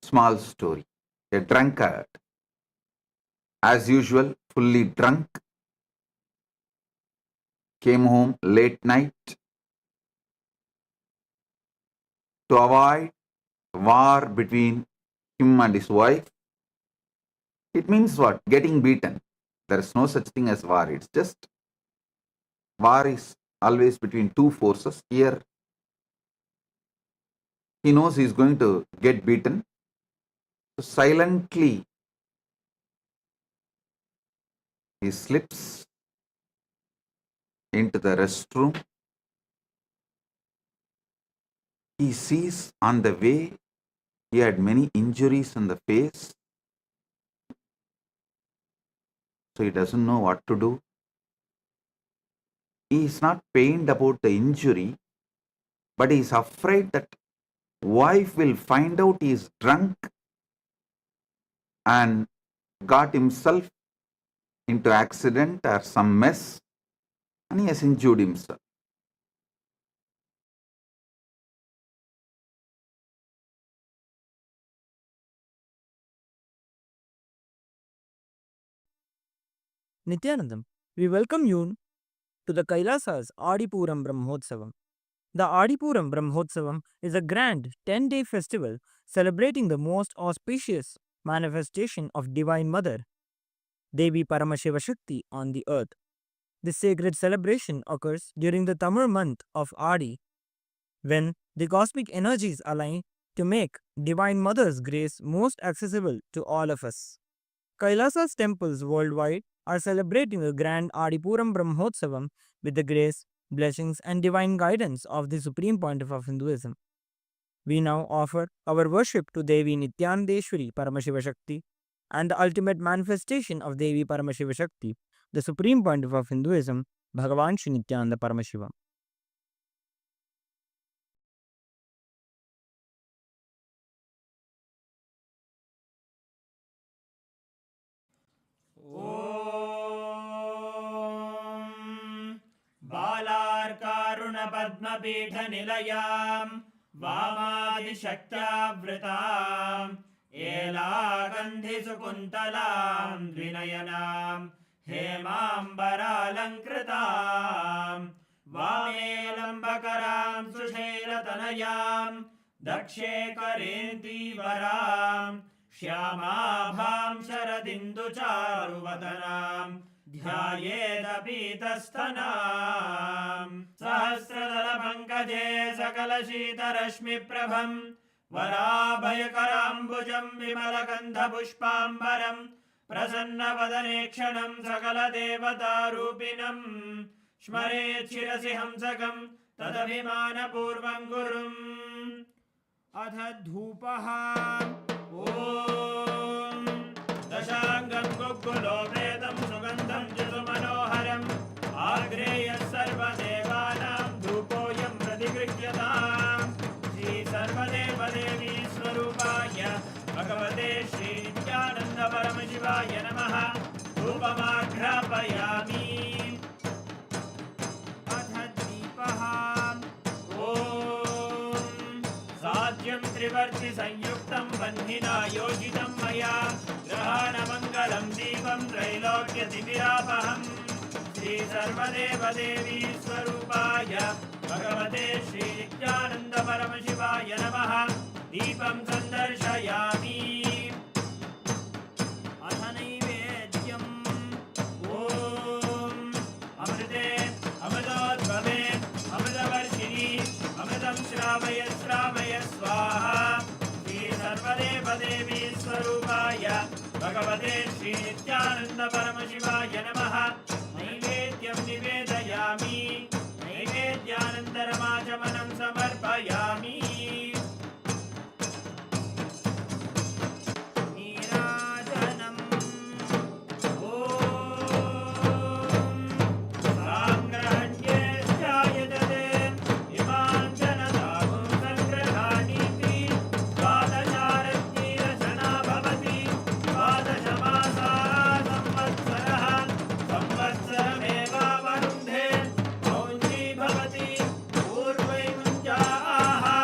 Small story. A drunkard, as usual, fully drunk, came home late night to avoid war between him and his wife. It means what? Getting beaten. There is no such thing as war. It's just war is always between two forces. Here, he knows he's going to get beaten. So silently, he slips into the restroom. He sees on the way he had many injuries on the face. So he doesn't know what to do. He is not pained about the injury, but he is afraid that wife will find out he is drunk and got himself into accident or some mess, and he has injured himself. Nithyanandam, we welcome you to the Kailasa's Adipuram Brahmotsavam. The Adipuram Brahmotsavam is a grand 10-day festival celebrating the most auspicious manifestation of Divine Mother, Devi Paramashiva Shakti on the earth. This sacred celebration occurs during the Tamil month of Adi, when the cosmic energies align to make Divine Mother's grace most accessible to all of us. Kailasa's temples worldwide are celebrating the grand Adipuram Brahmotsavam with the grace, blessings, and divine guidance of the Supreme Pontiff of Hinduism. We now offer our worship to Devi Nithyanandeshwari Paramashiva Shakti and the ultimate manifestation of Devi Paramashiva Shakti, the Supreme Pontiff of Hinduism, Bhagavan Shri Nithyananda Paramashivam. ॐ बालार्कारुणपद्मपीठनिलयां वामादिशक्त्यावृताम् एलागन्धिसुकुन्तलां द्विनयनां हेमाम्बरालङ्कृतां वामे लम्बकरां सुशैलतनयां दक्षे करेन्दीवरां श्यामाभां शरदिन्दुचारुवदनां ध्यायेदपीतस्तनां सहस्रदलपङ्कजे सकलशीतरश्मिप्रभं वराभयकराम्बुजं विमलगन्धपुष्पाम्बरं प्रसन्नवदने क्षणं सकलदेवतारूपिणं स्मरेत् शिरसि हंसकं तदभिमानपूर्वं गुरुम् अथ धूपः ॐ दशाङ्गं गुग्गुलोपेतं सुगन्धं च सुमनोहरम् आग्रेयः सर्वदेवानां धूपोऽयं प्रतिगृह्यताम् श्रीसर्वदेवदेवी स्वरूपाय भगवते श्रीनित्यानन्दपरमशिवाय नमः धूपमाघ्रापयामि अथ दीपः ॐ साध्यं त्रिवर्ति संयुक्तं बन्धिना योजितं मया ग्रहाणमङ्गलं दीपं त्रैलोक्यतिमिरापहम् श्रीसर्वदेवदेवी स्वरूपाय भगवते श्रीनित्यानन्दपरमशिवाय नमः दीपं सन्दर्शयामि अथ नैवेद्यम् ॐ अमृते अमृतोद्भवे अमृतवर्षिणि अमृतं श्रावय श्रावय स्वाहा श्रीसर्वदेवदेवी स्वरूपाय भगवते श्रीनित्यानन्दपरमशिवाय नमः नैवेद्यं निवेदयामि नैवेद्यानन्तरमाचमनं समर्पयामि नीराजनम् ॐ साङ्ग्रहण्येश्चायजते इमां जनतागुं सङ्ग्रहाणीति द्वादशारत्नीरचना भवति द्वादशमासा संवत्सरः संवत्सरमेवावरुन्धे मौञ्जी भवति पूर्वैमुञ्जाः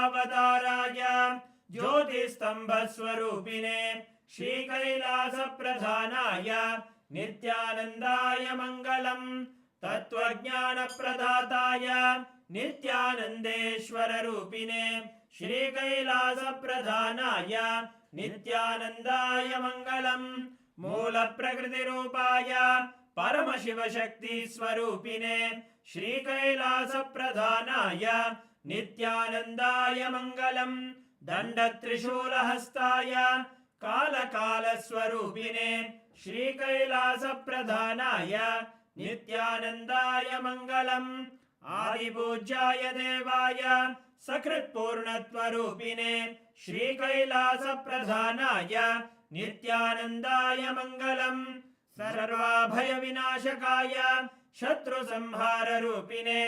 परमावताराय ज्योतिस्तम्भस्वरूपिणे श्रीकैलासप्रधानाय नित्यानन्दाय मङ्गलम् तत्त्वज्ञानप्रदाताय नित्यानन्देश्वररूपिणे श्रीकैलासप्रधानाय नित्यानन्दाय मङ्गलम् मूलप्रकृतिरूपाय परमशिवशक्तिस्वरूपिणे श्रीकैलासप्रधानाय नित्यानन्दाय मङ्गलम् दण्डत्रिशूलहस्ताय कालकालस्वरूपिणे श्रीकैलासप्रधानाय नित्यानन्दाय मङ्गलम् आदिपूज्याय देवाय सकृत्पूर्णत्वरूपिणे श्रीकैलासप्रधानाय नित्यानन्दाय मङ्गलम् सर्वाभयविनाशकाय शत्रुसंहाररूपिणे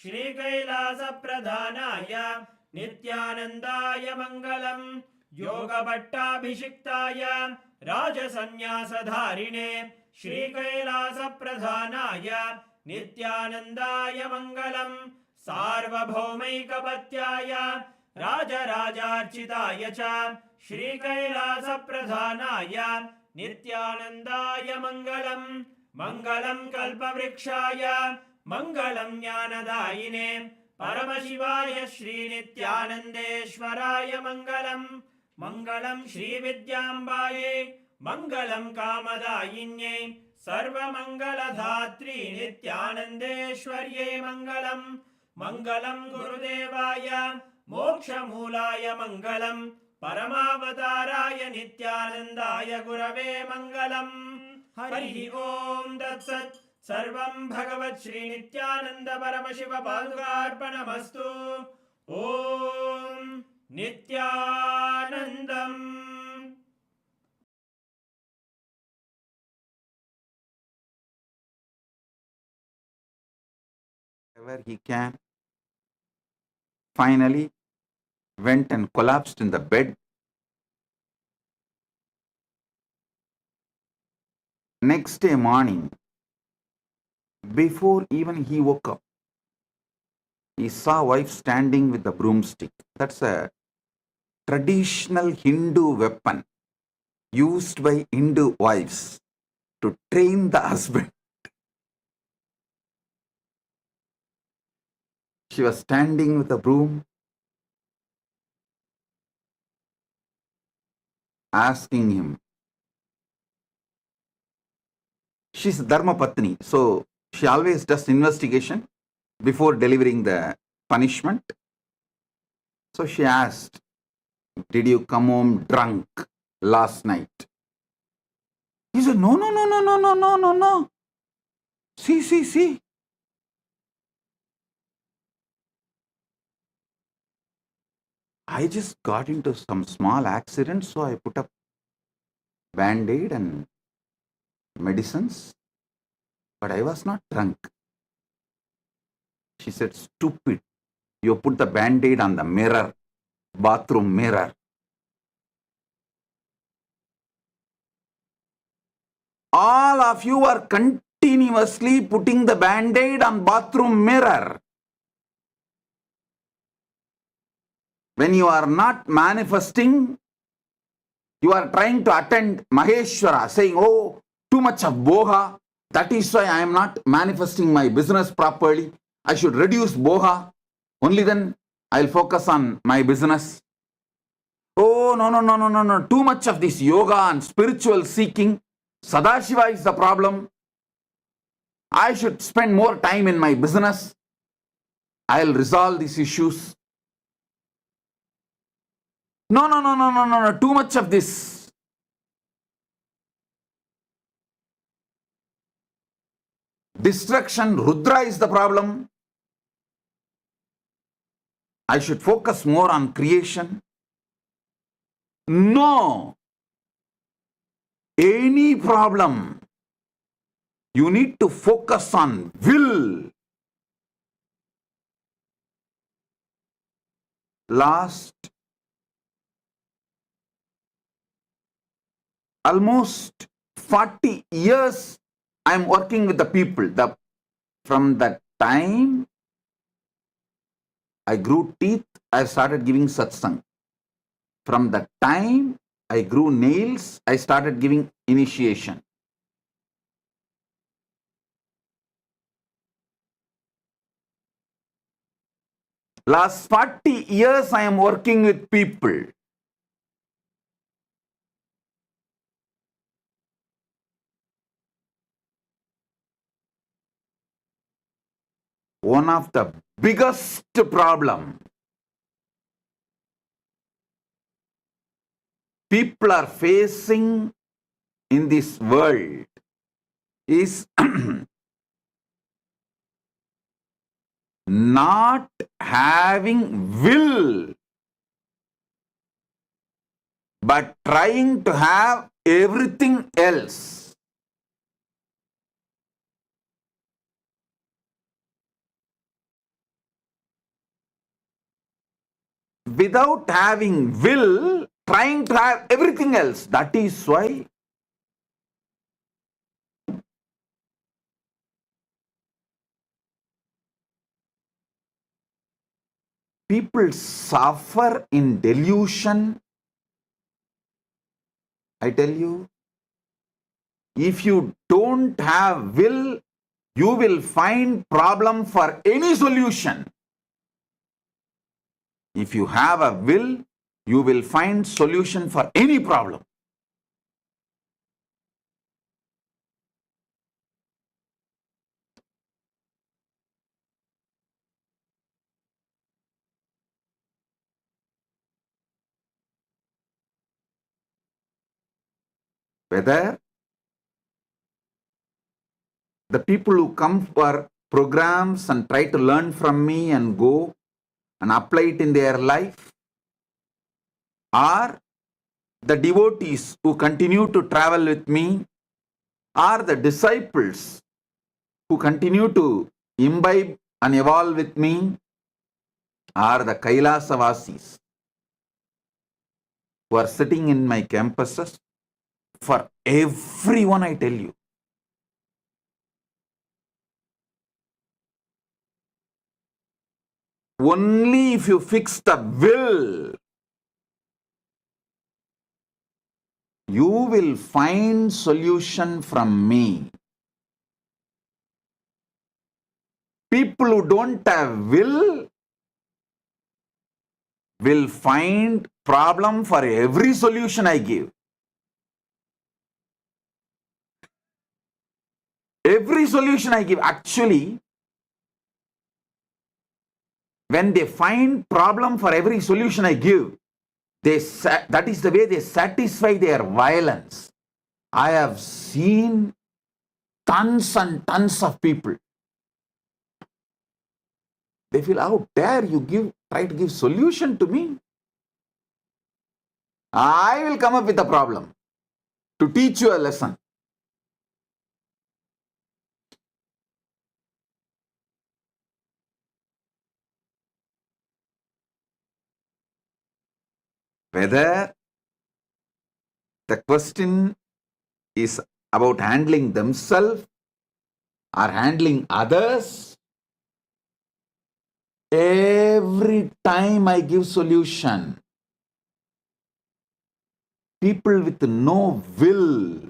श्रीकैलासप्रधानाय नित्यानन्दाय मङ्गलम् योगभट्टाभिषिक्ताय राजसन्न्यासधारिणे श्रीकैलासप्रधानाय नित्यानन्दाय मङ्गलम् सार्वभौमैकपत्याय राजराजार्चिताय च श्रीकैलासप्रधानाय नित्यानन्दाय मङ्गलम् मङ्गलम् कल्पवृक्षाय मङ्गलम् ज्ञानदायिने परमशिवाय श्रीनित्यानन्देश्वराय मङ्गलम् मङ्गलम् श्रीविद्याम्बायै मङ्गलम् कामदायिन्यै सर्वमङ्गलधात्री नित्यानन्देश्वर्यै मङ्गलम् मङ्गलम् गुरुदेवाय मोक्षमूलाय मङ्गलम् परमावताराय नित्यानन्दाय गुरवे मङ्गलम् हरिः ॐ तत्सत् सर्वं भगवत् श्रीनित्यानन्द परमशिव पादुकार्पणमस्तु ॐ नित्यानन्दम् Wherever he can, finally went and collapsed in the bed. Next day morning, before even he woke up, he saw wife standing with the broomstick. That's a traditional Hindu weapon used by Hindu wives to train the husband. She was standing with a broom, asking him. She's Dharma Patni, so she always does investigation before delivering the punishment. So she asked, "Did you come home drunk last night?" He said, "No, no, no, no, no, no, no, no, no. See. I just got into some small accident, so I put up band-aid and medicines, but I was not drunk." She said, "Stupid. You put the band-aid on the mirror, bathroom mirror." All of you are continuously putting the band-aid on bathroom mirror. When you are not manifesting, you are trying to attend Maheshwara, saying, "Oh, too much of boha. That is why I am not manifesting my business properly. I should reduce boha. Only then I'll focus on my business." Oh, no. Too much of this yoga and spiritual seeking. Sadashiva is the problem. I should spend more time in my business. I'll resolve these issues. No. Too much of this. Destruction, Rudra is the problem. I should focus more on creation. No. Any problem, you need to focus on will. Last almost 40 years, I am working with the people. From that time, I grew teeth, I started giving satsang. From the time I grew nails, I started giving initiation. Last 40 years I am working with people. One of the biggest problem people are facing in this world is not having will, but trying to have everything else. Without having will, trying to have everything else. That is why people suffer in delusion. I tell you, if you don't have will, you will find problem for any solution. If you have a will, you will find solution for any problem. Whether the people who come for programs and try to learn from me and go and apply it in their life, or the devotees who continue to travel with me, or the disciples who continue to imbibe and evolve with me, or the Kailasa Vasis who are sitting in my campuses, for everyone I tell you, only if you fix the will, you will find solution from me. People who don't have will find problem for every solution I give. Every solution I give, actually, when they find problem for every solution I give, that is the way they satisfy their violence. I have seen tons and tons of people. They feel, how dare you try to give solution to me? I will come up with a problem to teach you a lesson. Whether the question is about handling themselves or handling others, every time I give solution, people with no will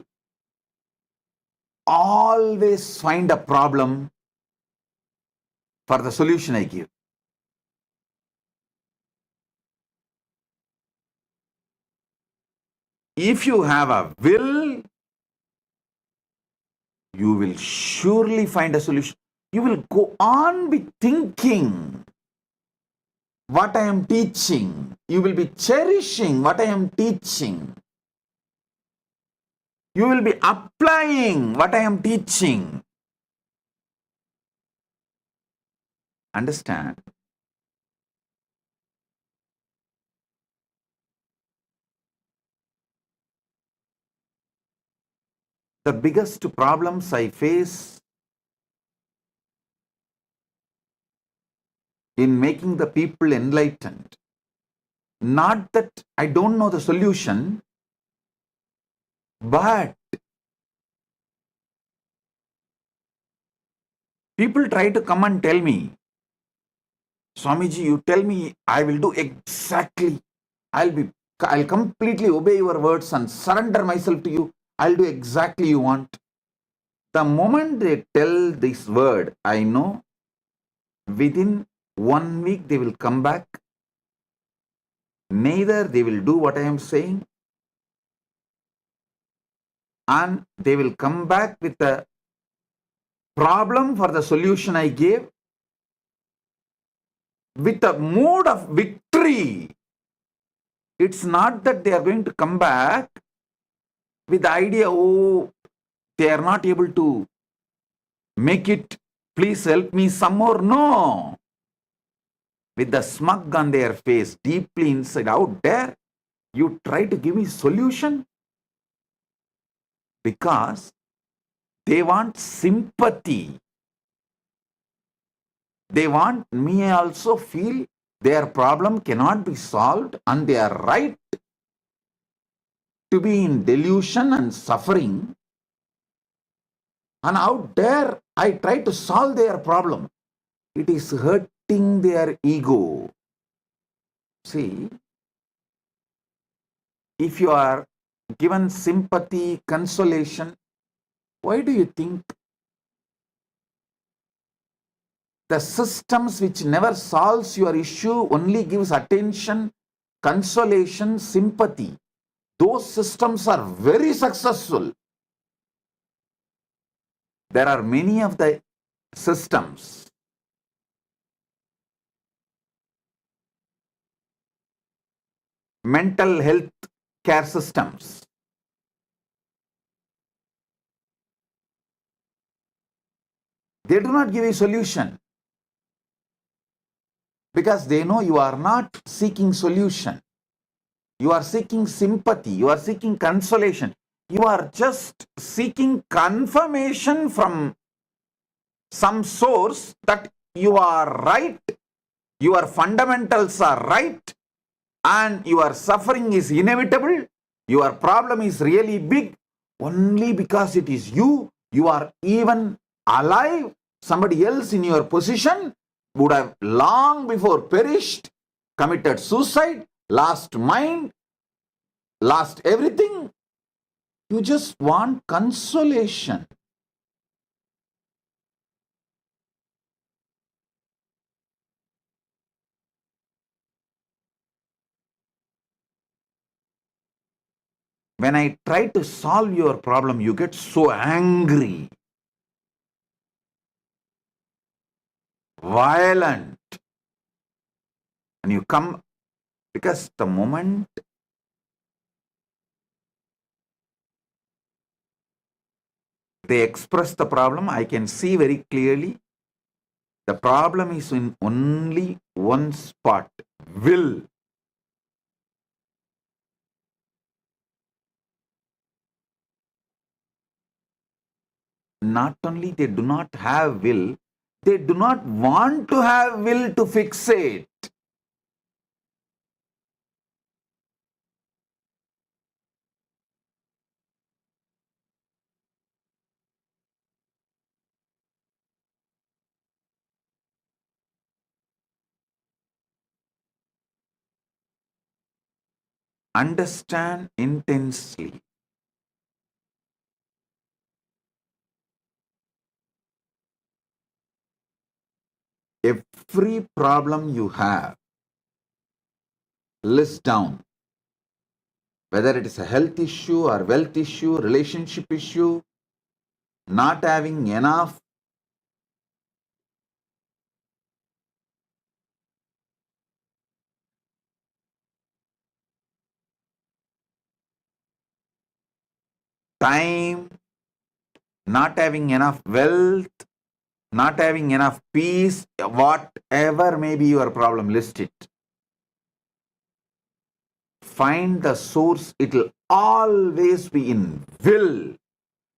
always find a problem for the solution I give. If you have a will, you will surely find a solution. You will go on be thinking what I am teaching. You will be cherishing what I am teaching. You will be applying what I am teaching. Understand? The biggest problems I face in making the people enlightened, not that I don't know the solution, but people try to come and tell me, Swamiji, you tell me, I will do exactly. I'll completely obey your words and surrender myself to you. I'll do exactly you want. The moment they tell this word, I know within 1 week they will come back. Neither they will do what I am saying, and they will come back with a problem for the solution I gave with a mood of victory. It's not that they are going to come back with the idea, oh, they are not able to make it, please help me some more. No. With the smug on their face, deeply inside, how dare you try to give me solution? Because they want sympathy. They want me also feel their problem cannot be solved and they are right to be in delusion and suffering. And how dare I try to solve their problem? It is hurting their ego. See, if you are given sympathy, consolation, why do you think the systems which never solves your issue only gives attention, consolation, sympathy? Those systems are very successful. There are many of the systems. Mental health care systems. They do not give a solution because they know you are not seeking solution. You are seeking sympathy. You are seeking consolation. You are just seeking confirmation from some source that you are right, your fundamentals are right, and your suffering is inevitable, your problem is really big, only because it is you are even alive. Somebody else in your position would have long before perished, committed suicide, lost mind, lost everything. You just want consolation. When I try to solve your problem, you get so angry, violent, and you come because the moment they express the problem, I can see very clearly the problem is in only one spot, will. Not only they do not have will, they do not want to have will to fix it. Understand intensely. Every problem you have, list down. Whether it is a health issue or wealth issue, relationship issue, not having enough time, not having enough wealth, not having enough peace, whatever may be your problem, list it. Find the source. It will always be in will.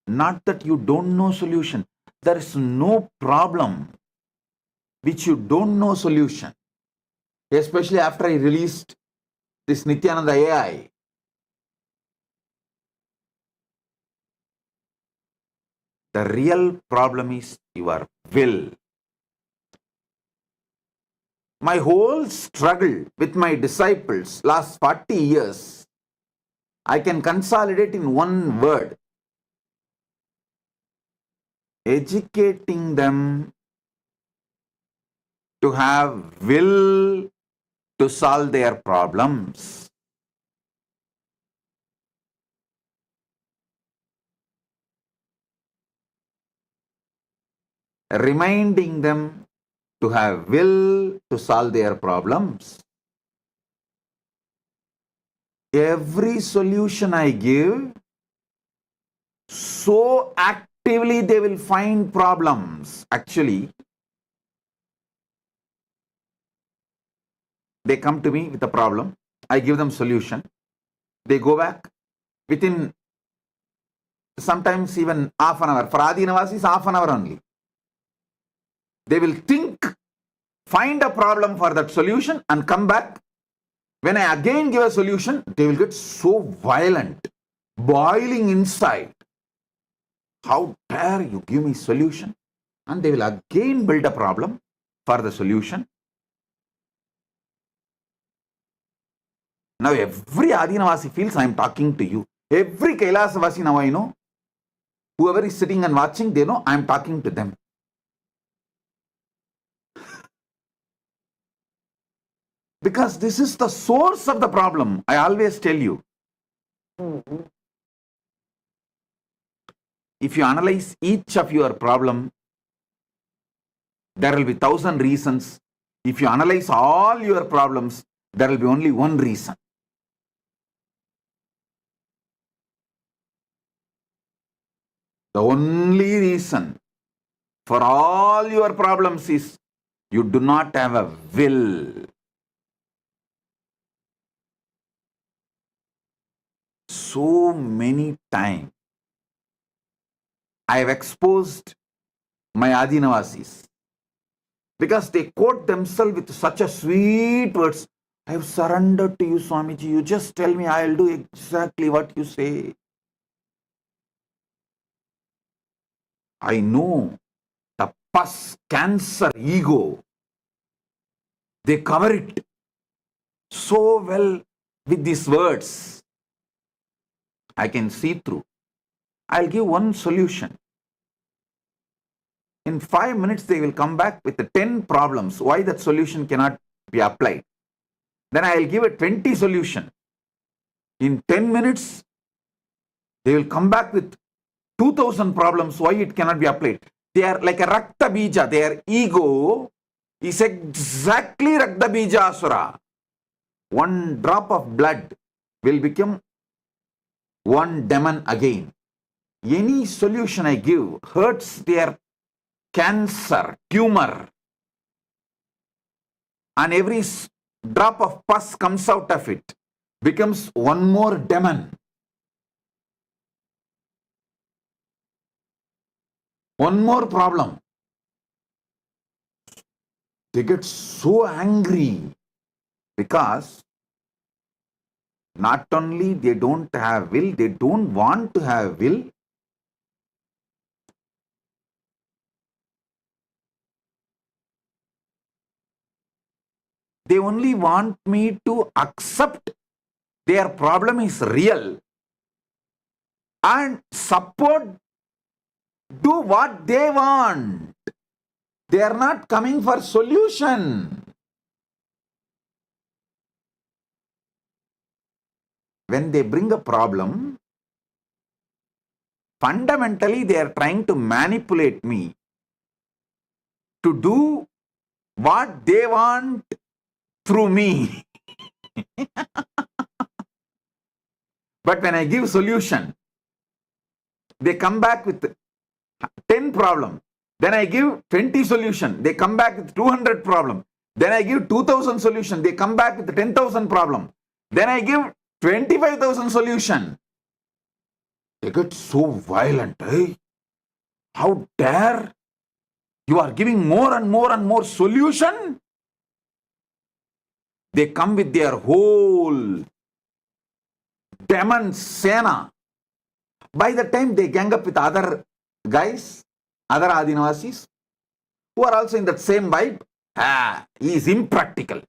Not that you don't know solution. There is no problem which you don't know solution. Especially after I released this Nithyananda AI. The real problem is your will. My whole struggle with my disciples last 40 years, I can consolidate in one word. Educating them to have will to solve their problems. Reminding them to have will to solve their problems. Every solution I give, so actively they will find problems. Actually, they come to me with a problem. I give them solution. They go back within sometimes even half an hour. For Adi Navasis, half an hour only. They will think, find a problem for that solution and come back. When I again give a solution, they will get so violent, boiling inside. How dare you give me solution? And they will again build a problem for the solution. Now every Adinavasi feels I am talking to you. Every Kailasavasi now I know, whoever is sitting and watching, they know I am talking to them. Because this is the source of the problem. I always tell you. If you analyze each of your problem, there will be 1,000 reasons. If you analyze all your problems, there will be only one reason. The only reason for all your problems is you do not have a will. So many times I have exposed my Adinavasis because they quote themselves with such a sweet words. I have surrendered to you, Swamiji. You just tell me, I will do exactly what you say. I know the pus, cancer, ego. They cover it so well with these words. I can see through. I'll give one solution. In 5 minutes, they will come back with the 10 problems, why that solution cannot be applied. Then I'll give a 20 solution. In 10 minutes, they will come back with 2,000 problems, why it cannot be applied. They are like a Rakta Bija. Their ego is exactly Rakta Bija Asura. One drop of blood will become one demon again. Any solution I give hurts their cancer, tumor, and every drop of pus comes out of it, becomes one more demon. One more problem. They get so angry because not only they don't have will, they don't want to have will. They only want me to accept their problem is real and support, do what they want. They are not coming for solution. When they bring a problem, fundamentally they are trying to manipulate me to do what they want through me. But when I give solution, they come back with 10 problem. Then I give 20 solution. They come back with 200 problem. Then I give 2,000 solution. They come back with 10,000 problem. Then I give 25,000 solution. They get so violent. Hey, how dare you are giving more and more and more solution? They come with their whole demon Sena. By the time they gang up with other guys, other Adinavasis, who are also in that same vibe, He is impractical.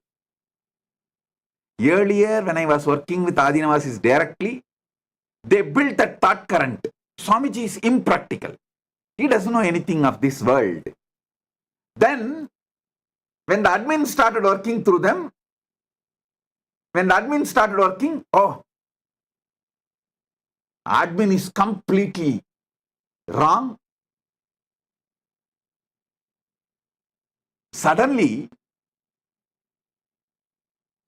Earlier, when I was working with Adinavasis directly, they built that thought current. Swamiji is impractical. He doesn't know anything of this world. Then, when the admin started working through them, oh, admin is completely wrong. Suddenly,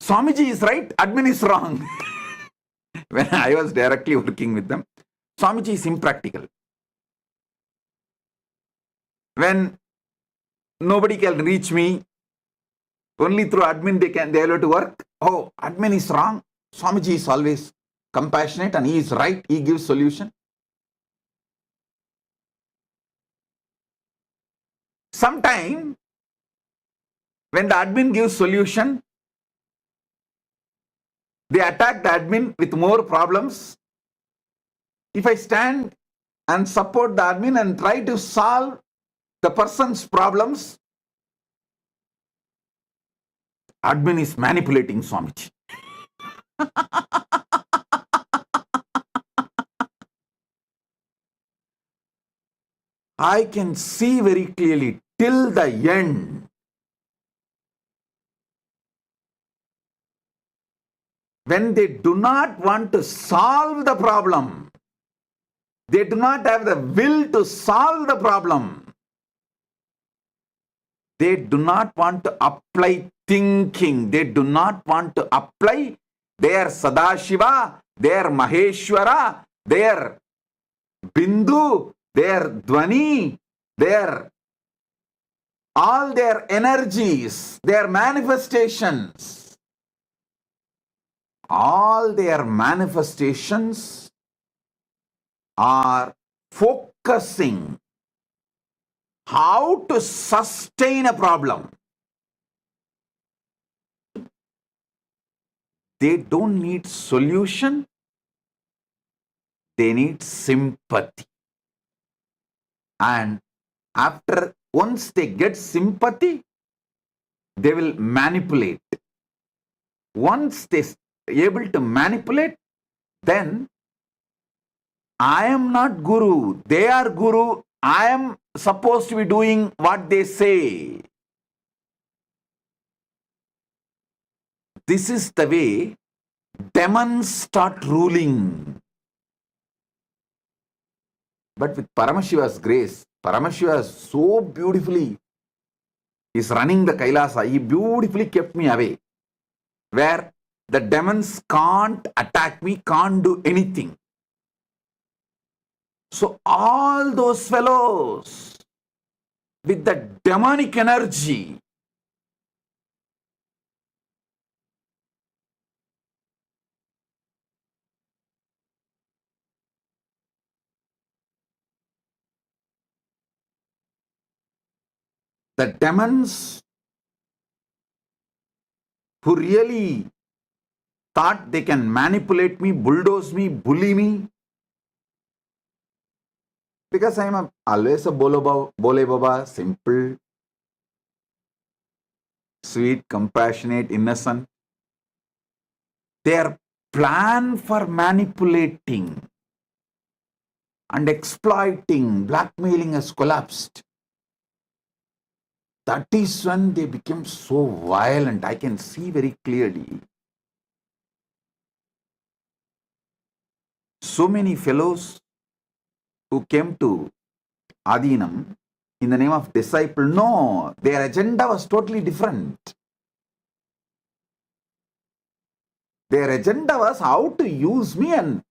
Swamiji is right, admin is wrong. When I was directly working with them, Swamiji is impractical. When nobody can reach me, only through admin they are able to work. Oh, admin is wrong. Swamiji is always compassionate and he is right. He gives solution. Sometime when the admin gives solution, they attack the admin with more problems. If I stand and support the admin and try to solve the person's problems, admin is manipulating Swamiji. I can see very clearly till the end. When they do not want to solve the problem, they do not have the will to solve the problem. They do not want to apply thinking. They do not want to apply their Sadashiva, their Maheshwara, their Bindu, their Dwani, their all their energies, their manifestations. All their manifestations are focusing how to sustain a problem. They don't need solution. They need sympathy. And once they get sympathy, they will manipulate. Once they are able to manipulate, then I am not Guru. They are Guru. I am supposed to be doing what they say. This is the way demons start ruling. But with Paramashiva's grace, Paramashiva so beautifully is running the Kailasa. He beautifully kept me away, where the demons can't attack me, can't do anything. So all those fellows with the demonic energy, the demons who really thought they can manipulate me, bulldoze me, bully me, because I am always a Bole Baba, simple, sweet, compassionate, innocent. Their plan for manipulating and exploiting, blackmailing has collapsed. That is when they became so violent. I can see very clearly. So many fellows who came to Adinam in the name of disciple, no, their agenda was totally different. Their agenda was how to use me and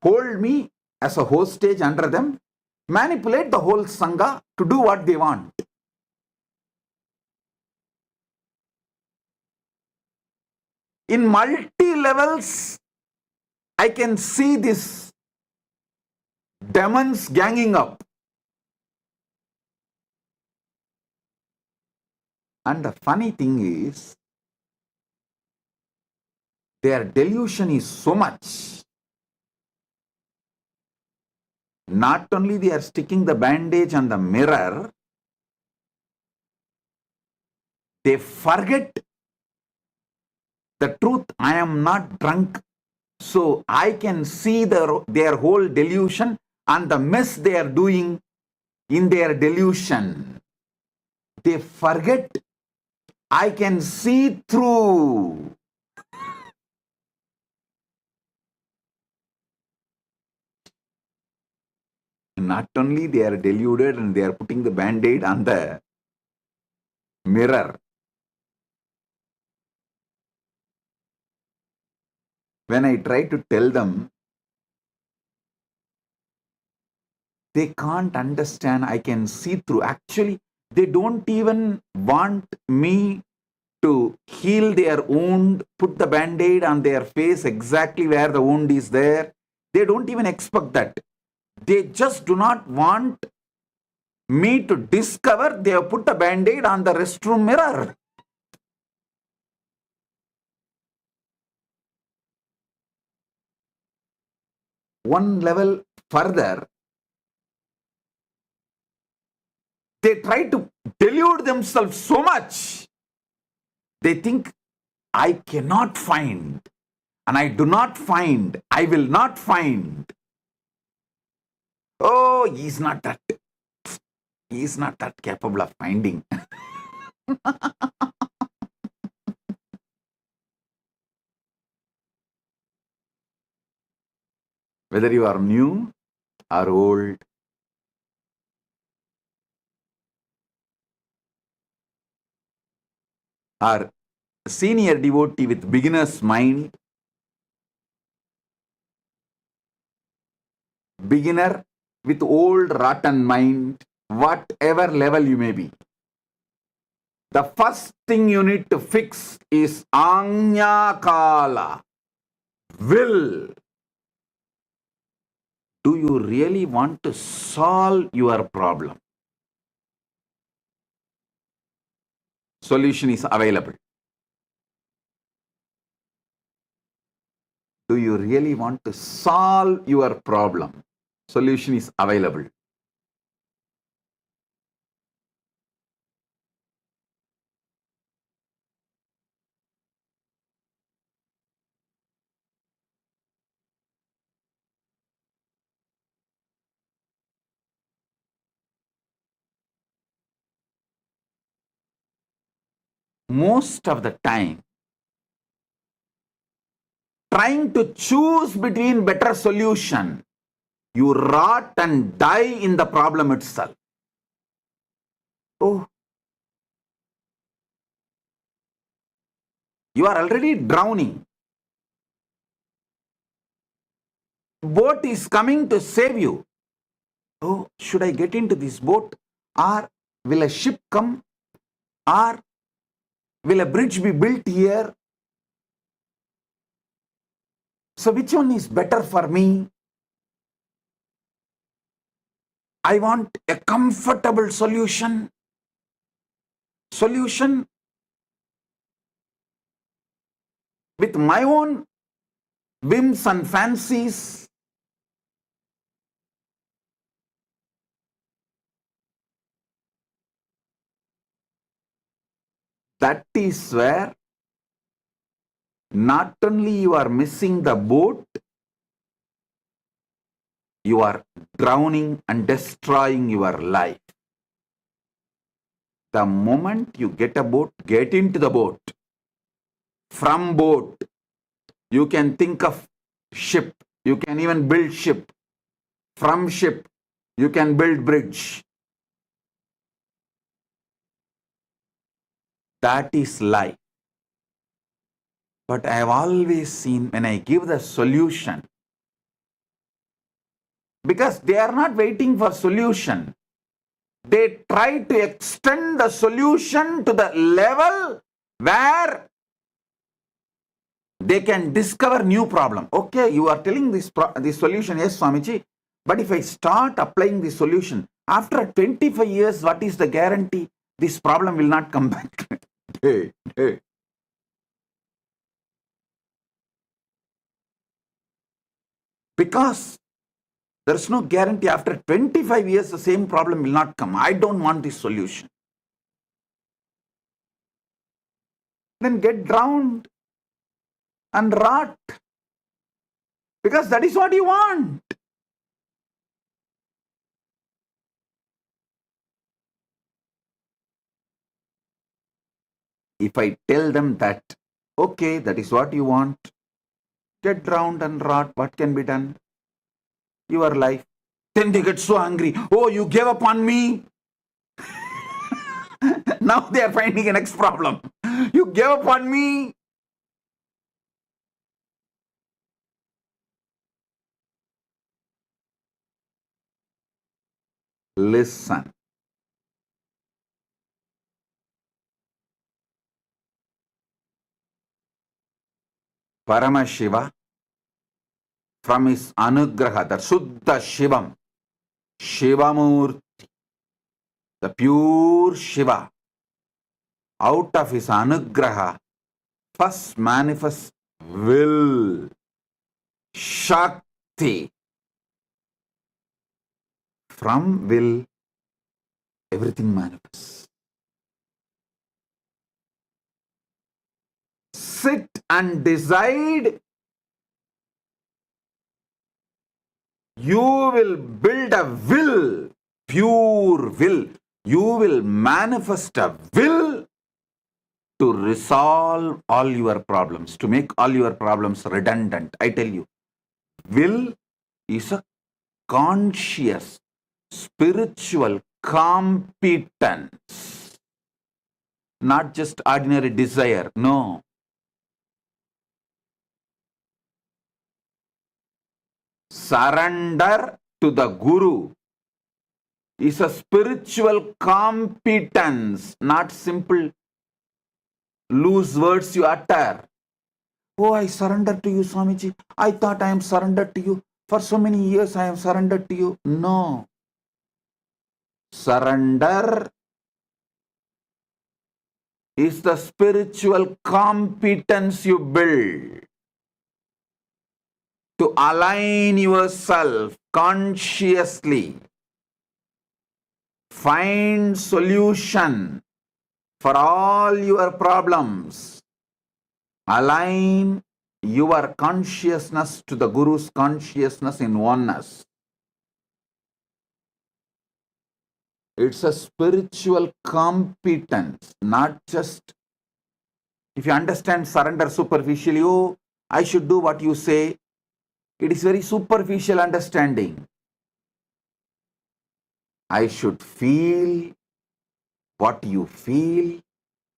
hold me as a hostage under them, manipulate the whole Sangha to do what they want. In multi-levels, I can see this demons ganging up. And the funny thing is, their delusion is so much. Not only they are sticking the bandage on the mirror, They forget the truth. I am not drunk, so I can see their whole delusion and the mess they are doing in their delusion. They forget I can see through. Not only they are deluded and they are putting the band-aid on the mirror. When I try to tell them, they can't understand. I can see through. Actually, they don't even want me to heal their wound, put the band-aid on their face exactly where the wound is there. They don't even expect that. They just do not want me to discover they have put a band-aid on the restroom mirror. One level further, they try to delude themselves so much. They think, I cannot find, and I do not find, I will not find. Oh, he's not that capable of finding. Whether you are new or old, or senior devotee with beginner's mind, beginner with old rotten mind, whatever level you may be, the first thing you need to fix is Anya Kala, will. Do you really want to solve your problem? Solution is available. Do you really want to solve your problem? Solution is available. Most of the time, trying to choose between better solution, you rot and die in the problem itself. Oh, you are already drowning. Boat is coming to save you. Oh, should I get into this boat? Or will a ship come? Or will a bridge be built here? So which one is better for me? I want a comfortable solution. Solution with my own whims and fancies. That is where not only you are missing the boat, you are drowning and destroying your life. The moment you get a boat, get into the boat. From boat, you can think of ship. You can even build ship. From ship, you can build bridge. That is life. But I have always seen when I give the solution, because they are not waiting for solution. They try to extend the solution to the level where they can discover new problem. Okay, you are telling this solution, yes, Swamiji, but if I start applying this solution, after 25 years, what is the guarantee this problem will not come back? Hey. Because there is no guarantee after 25 years the same problem will not come. I don't want this solution. then get drowned and rot. Because that is what you want. If I tell them that, okay, that is what you want, get drowned and rot, what can be done? Your life. Then they get so angry. Oh, you gave up on me. Now they are finding a next problem. You gave up on me. Listen. Paramashiva, from his anugraha, the Suddha Shivam, Shivamurti, the pure Shiva, out of his anugraha, first manifests will, Shakti. From will, everything manifests. Sit and decide. You will build a will, pure will. You will manifest a will to resolve all your problems, to make all your problems redundant. I tell you, will is a conscious, spiritual competence, not just ordinary desire. No. Surrender to the Guru is a spiritual competence, not simple loose words you utter. Oh, I surrender to you, Swamiji. I thought I am surrendered to you. For so many years I am surrendered to you. No. Surrender is the spiritual competence you build to align yourself consciously. Find solution for all your problems. Align your consciousness to the Guru's consciousness in oneness. It's a spiritual competence, not just, if you understand surrender superficially, oh, I should do what you say. It is very superficial understanding. I should feel what you feel,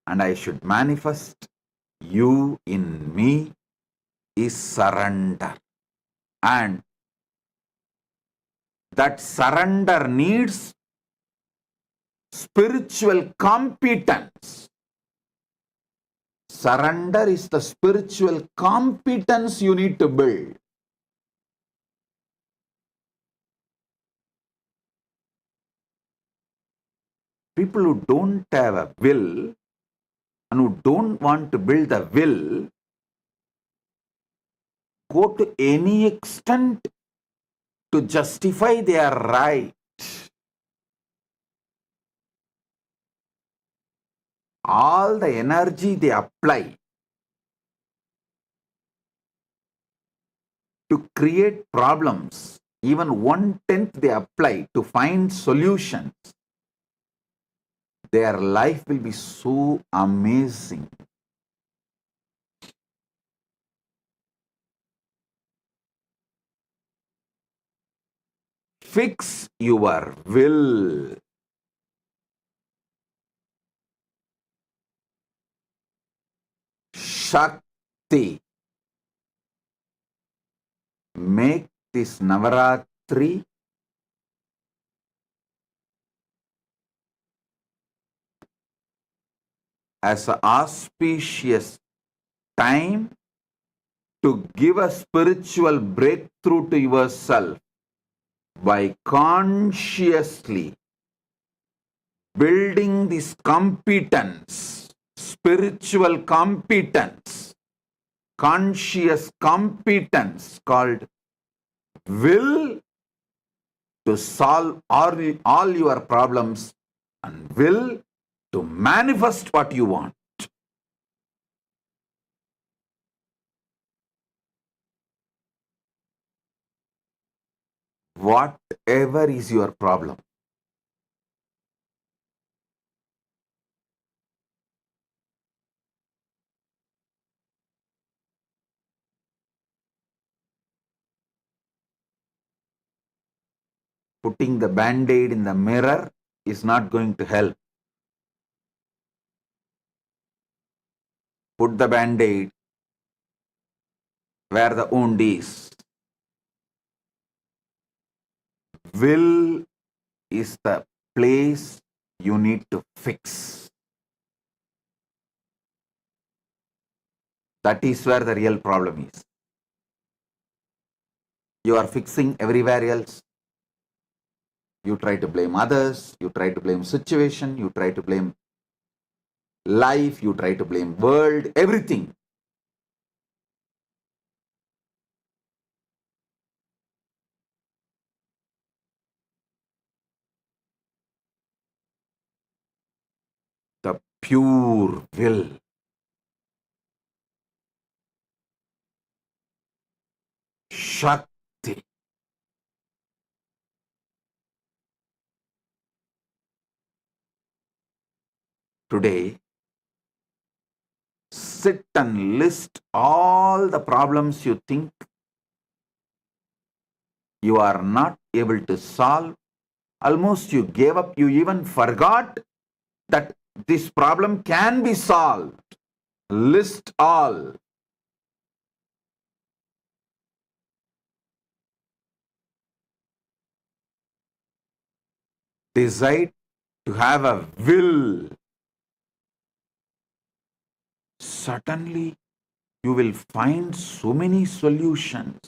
and I should manifest you in me is surrender. And that surrender needs spiritual competence. Surrender is the spiritual competence you need to build. People who don't have a will and who don't want to build the will go to any extent to justify their right. All the energy they apply to create problems, even 1/10 they apply to find solutions, their life will be so amazing. Fix your will. Shakti. Make this Navaratri as an auspicious time to give a spiritual breakthrough to yourself by consciously building this competence, spiritual competence, conscious competence called will to solve all your problems and will to manifest what you want. whatever is your problem, putting the band-aid in the mirror is not going to help. Put the band-aid where the wound is. Will is the place you need to fix. That is where the real problem is. You are fixing everywhere else. You try to blame others, you try to blame situation, you try to blame life, you try to blame world, everything. The pure will, Shakti. Today, sit and list all the problems you think you are not able to solve. Almost you gave up, you even forgot that this problem can be solved. List all. Decide to have a will. Suddenly, you will find so many solutions.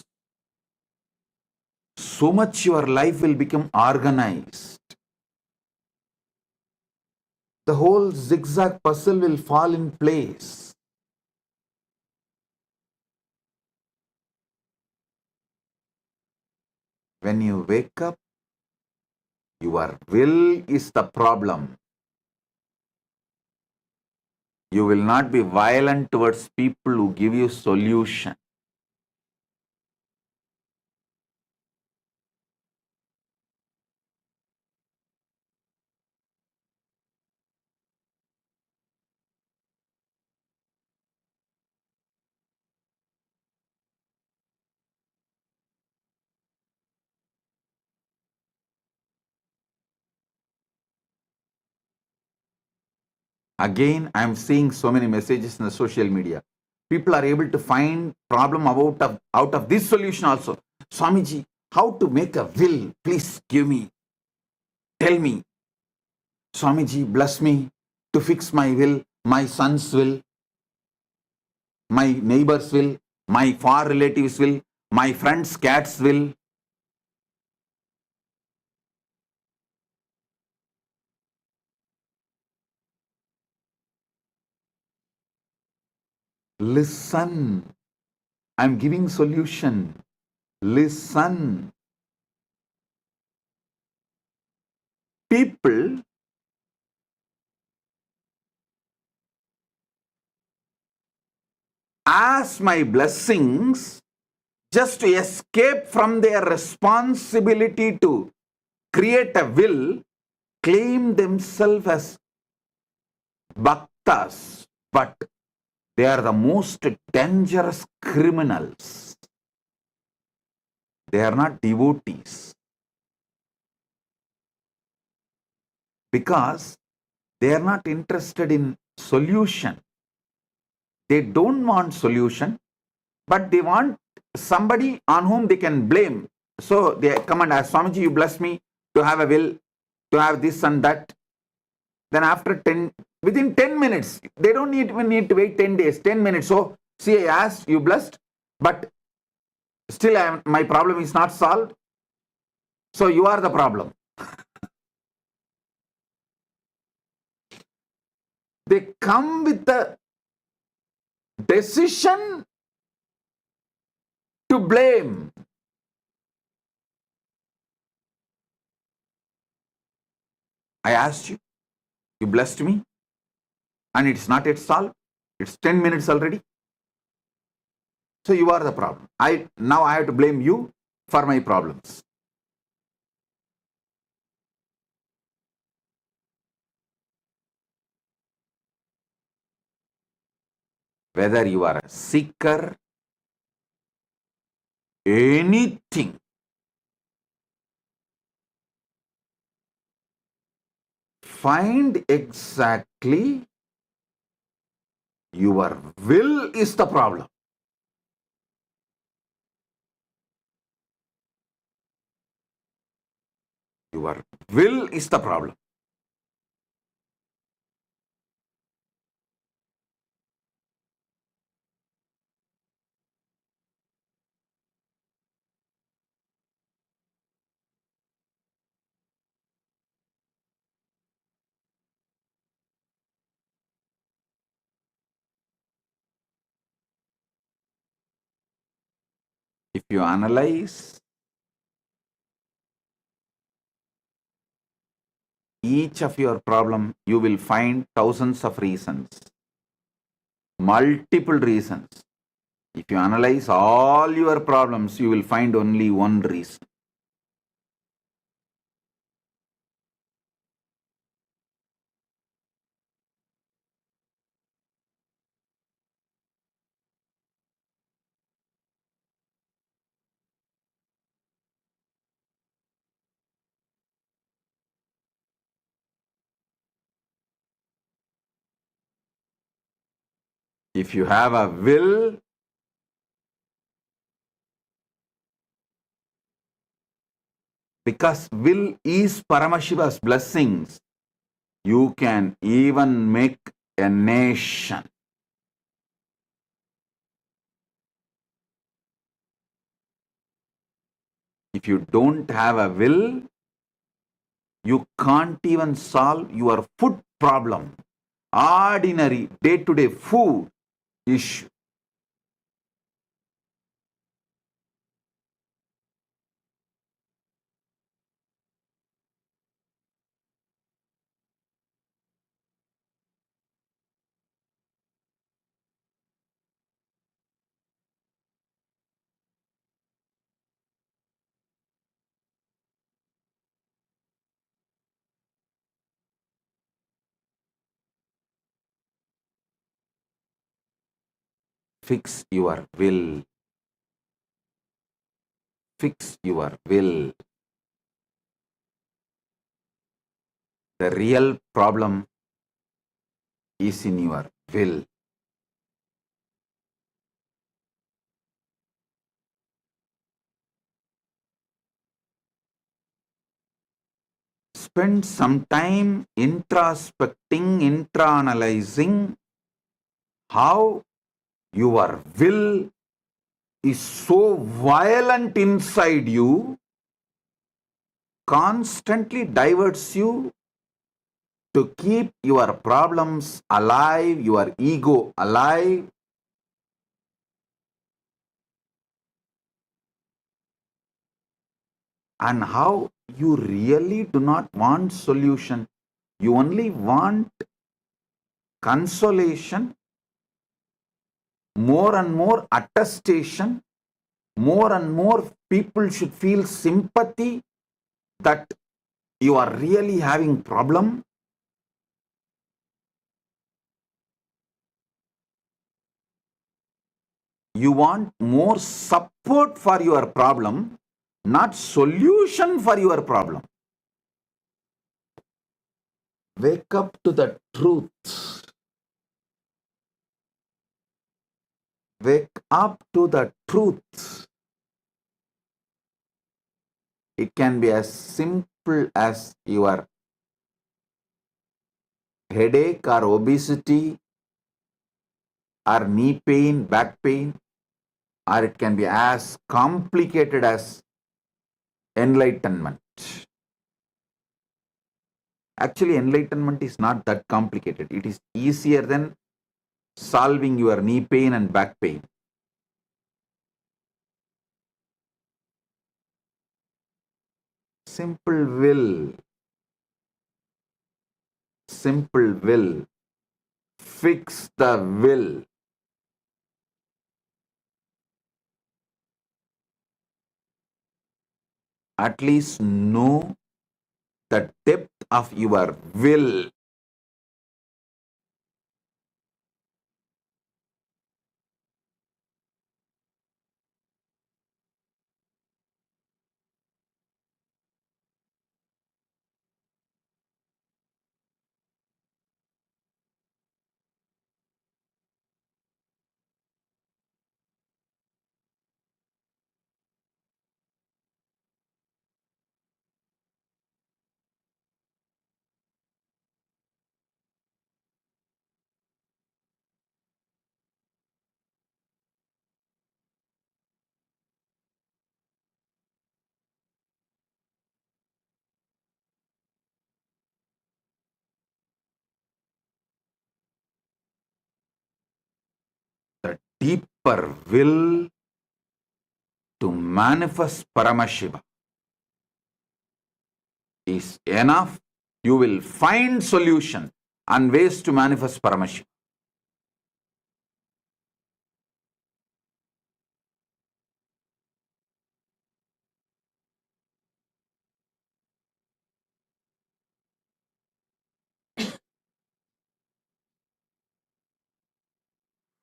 So much your life will become organized. The whole zigzag puzzle will fall in place. When you wake up, your will is the problem. You will not be violent towards people who give you solution. Again, I am seeing so many messages in the social media. People are able to find problem out of this solution also. Swamiji, how to make a will? Please give me. Tell me. Swamiji, bless me to fix my will, my son's will, my neighbor's will, my far relatives' will, my friend's cat's will. Listen. I'm giving solution. Listen. People ask my blessings just to escape from their responsibility to create a will, claim themselves as bhaktas, but they are the most dangerous criminals. They are not devotees. Because they are not interested in solution. They don't want solution, but they want somebody on whom they can blame. So they come and ask, Swamiji, you bless me to have a will, to have this and that. Then within 10 minutes, they don't even need to wait 10 days, 10 minutes. So, see, I asked, you blessed, but still my problem is not solved. So you are the problem. They come with the decision to blame. I asked you, you blessed me, and it's not yet solved. It's 10 minutes already. So you are the problem. Now I have to blame you for my problems. whether you are a seeker, anything, find exactly your will is the problem. Your will is the problem. If you analyze each of your problem, you will find thousands of reasons, multiple reasons. If you analyze all your problems, you will find only one reason. If you have a will, because will is Paramashiva's blessings, you can even make a nation. If you don't have a will, you can't even solve your food problem, ordinary day-to-day food issue. Fix your will. Fix your will. The real problem is in your will. Spend some time introspecting, intra-analyzing how your will is so violent inside you, constantly diverts you to keep your problems alive, your ego alive. And how you really do not want solution. You only want consolation, more and more attestation, more and more people should feel sympathy that you are really having problem. You want more support for your problem, not solution for your problem. Wake up to the truth. Wake up to the truth. It can be as simple as your headache or obesity or knee pain, back pain, or it can be as complicated as enlightenment. Actually, enlightenment is not that complicated. It is easier than solving your knee pain and back pain. Simple will. Simple will. Fix the will. At least know the depth of your will. deeper will to manifest Paramashiva is enough. You will find solution and ways to manifest Paramashiva.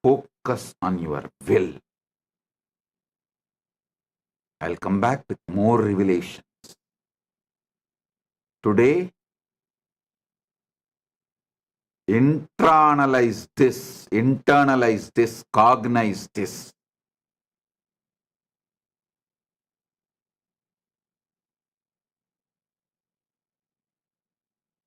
Focus on your will. I'll come back with more revelations. Today, internalize this, cognize this.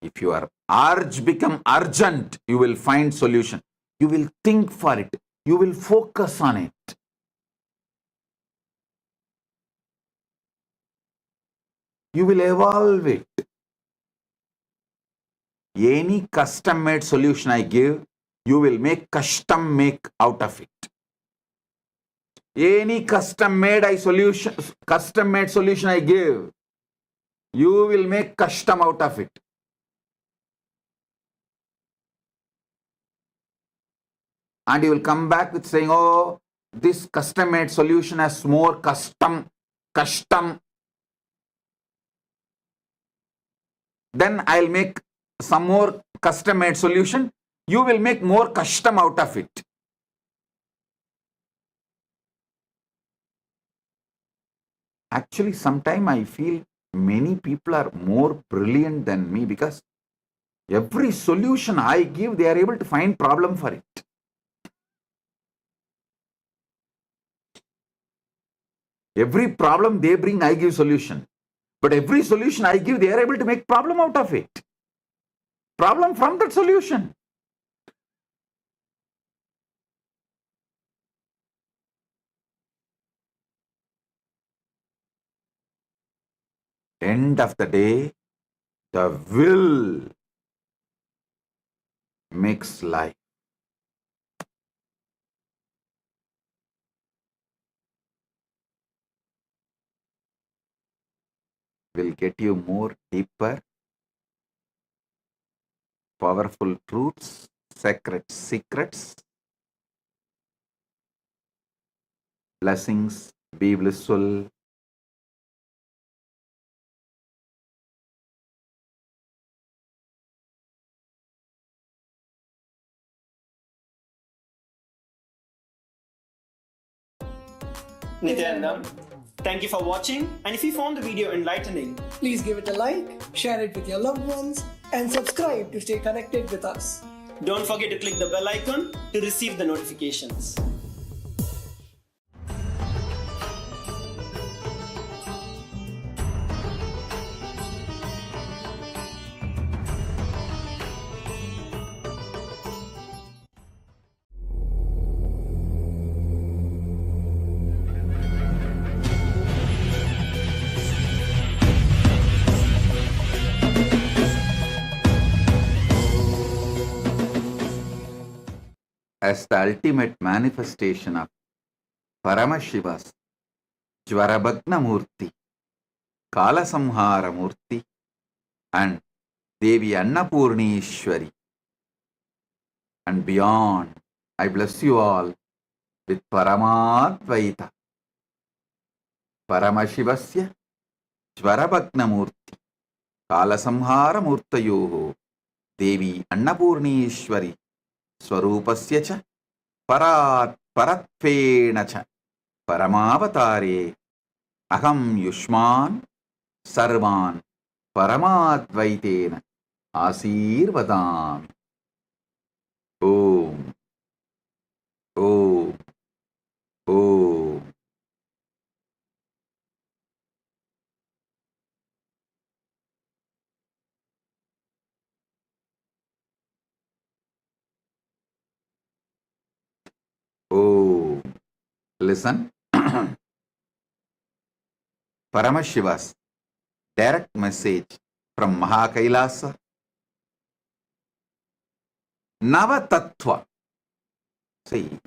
If your urge become urgent, you will find solution. You will think for it. You will focus on it. You will evolve it. Any custom-made solution I give, you will make custom make out of it. Any custom-made solution I give, you will make custom out of it. And you will come back with saying, oh, this custom-made solution has more custom. Then I'll make some more custom-made solution. You will make more custom out of it. Actually, sometimes I feel many people are more brilliant than me because every solution I give, they are able to find problem for it. Every problem they bring, I give solution. But every solution I give, they are able to make problem out of it. Problem from that solution. End of the day, the will makes life. Will get you more deeper, powerful truths, sacred secrets. Blessings, be blissful. Nithyananda, thank you for watching, and if you found the video enlightening, please give it a like, share it with your loved ones, and subscribe to stay connected with us. don't forget to click the bell icon to receive the notifications. As the ultimate manifestation of Paramashiva's Jvarabhagna Murti, Kalasamhara Murti, and Devi Annapurnishwari, and beyond, I bless you all with Paramadvaita. Paramashivasya Jvarabhagna Murti, Kalasamhara Murtayoho, Devi Annapurnishwari, Swarupasya cha parattvena cha paramavatare aham yushman sarvan paramadvaitena asirvadami. Om. Om. Om. Oh, listen. Paramashiva's direct message from Kailasa. Nava Tattva. See,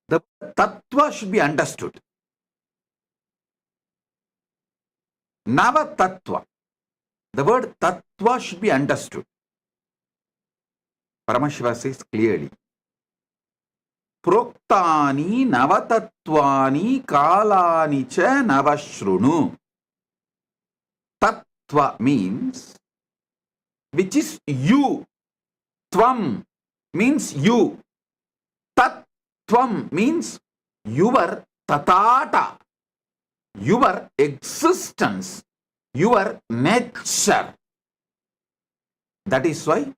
The tattva should be understood. Nava tattva. The word tattva should be understood. Paramashiva says clearly, Proktani navatatvani kalani cha navashrunu. Tattva means which is you. Tvam means you. Tattvam means your tatata, your existence, your nature. That is why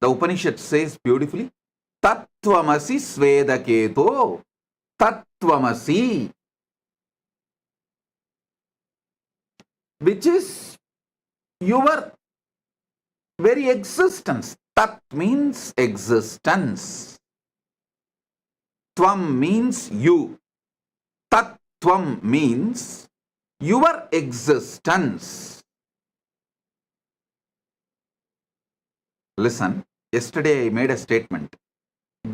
the Upanishad says beautifully, Tattvamasi Svedaketo, Tattvamasi, which is your very existence. Tat means existence. Tvam means you. Tattvam means your existence. Listen, yesterday I made a statement.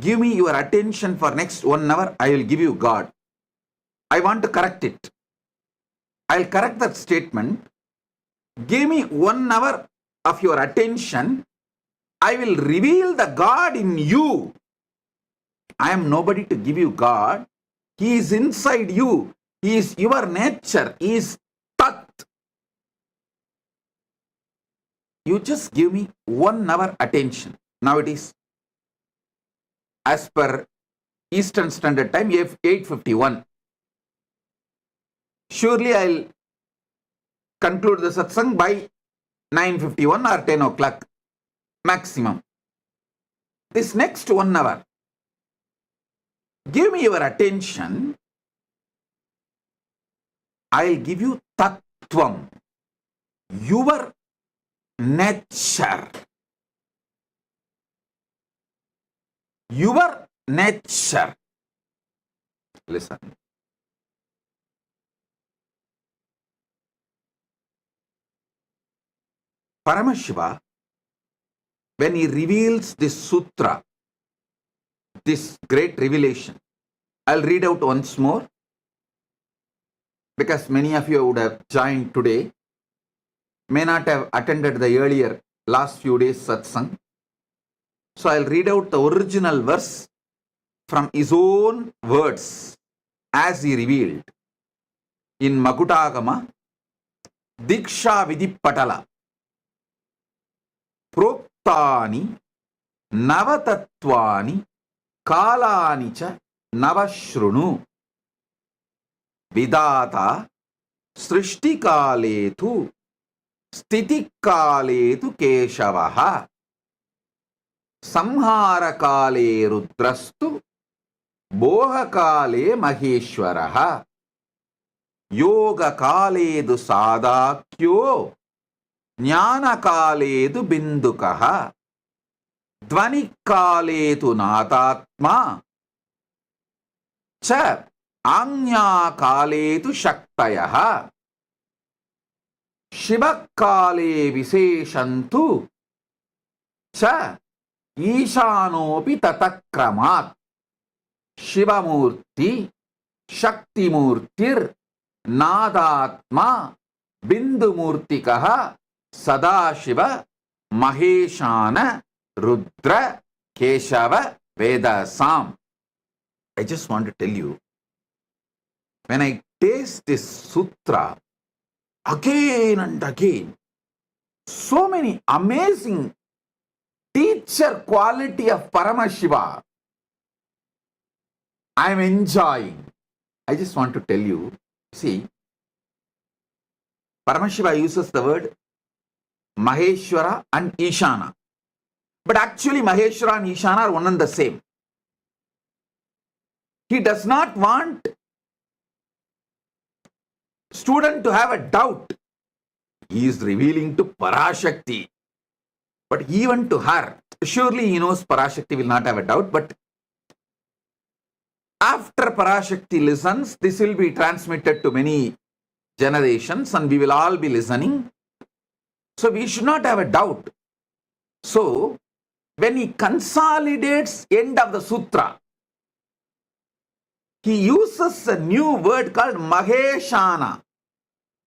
Give me your attention for next 1 hour, I will give you God. I want to correct it. I'll correct that statement. Give me 1 hour of your attention, I will reveal the God in you. I am nobody to give you God. He is inside you. He is your nature. He is Tat. You just give me 1 hour attention. Now it is, as per Eastern Standard Time, 8:51. Surely I'll conclude the satsang by 9:51 or 10 o'clock maximum. This next 1 hour, give me your attention. I'll give you tattvam, your nature. Your nature. Listen. Paramashiva, when he reveals this sutra, this great revelation, I'll read out once more, because many of you would have joined today, may not have attended the earlier last few days satsang. So I'll read out the original verse from his own words as he revealed in Makutagama, Diksha Vidipatala. Proktani navatatvani kalani cha navashrunu vidata srishti kaletu stiti kaletu keshavaha samhara kale rudrastu boha kale maheshwaraha yoga kaledu sadakyo jnana kaledu bindukaha dhvani kaledu natatma cha anya kaledu shaktayaha shiva kale viseshantu cha ishanopi tatakramat shivamurti shaktimurtir nadatma bindumurtikaha sadashiva maheshana rudra keshava vedasam. I just want to tell you, when I taste this sutra again and again, so many amazing teacher quality of Paramashiva I am enjoying. I just want to tell you, see, Paramashiva uses the word Maheshwara and Ishana. But actually Maheshwara and Ishana are one and the same. He does not want student to have a doubt. He is revealing to Parashakti. But even to her, surely he knows Parashakti will not have a doubt, but after Parashakti listens, this will be transmitted to many generations and we will all be listening. So we should not have a doubt. So when he consolidates end of the sutra, he uses a new word called Maheshana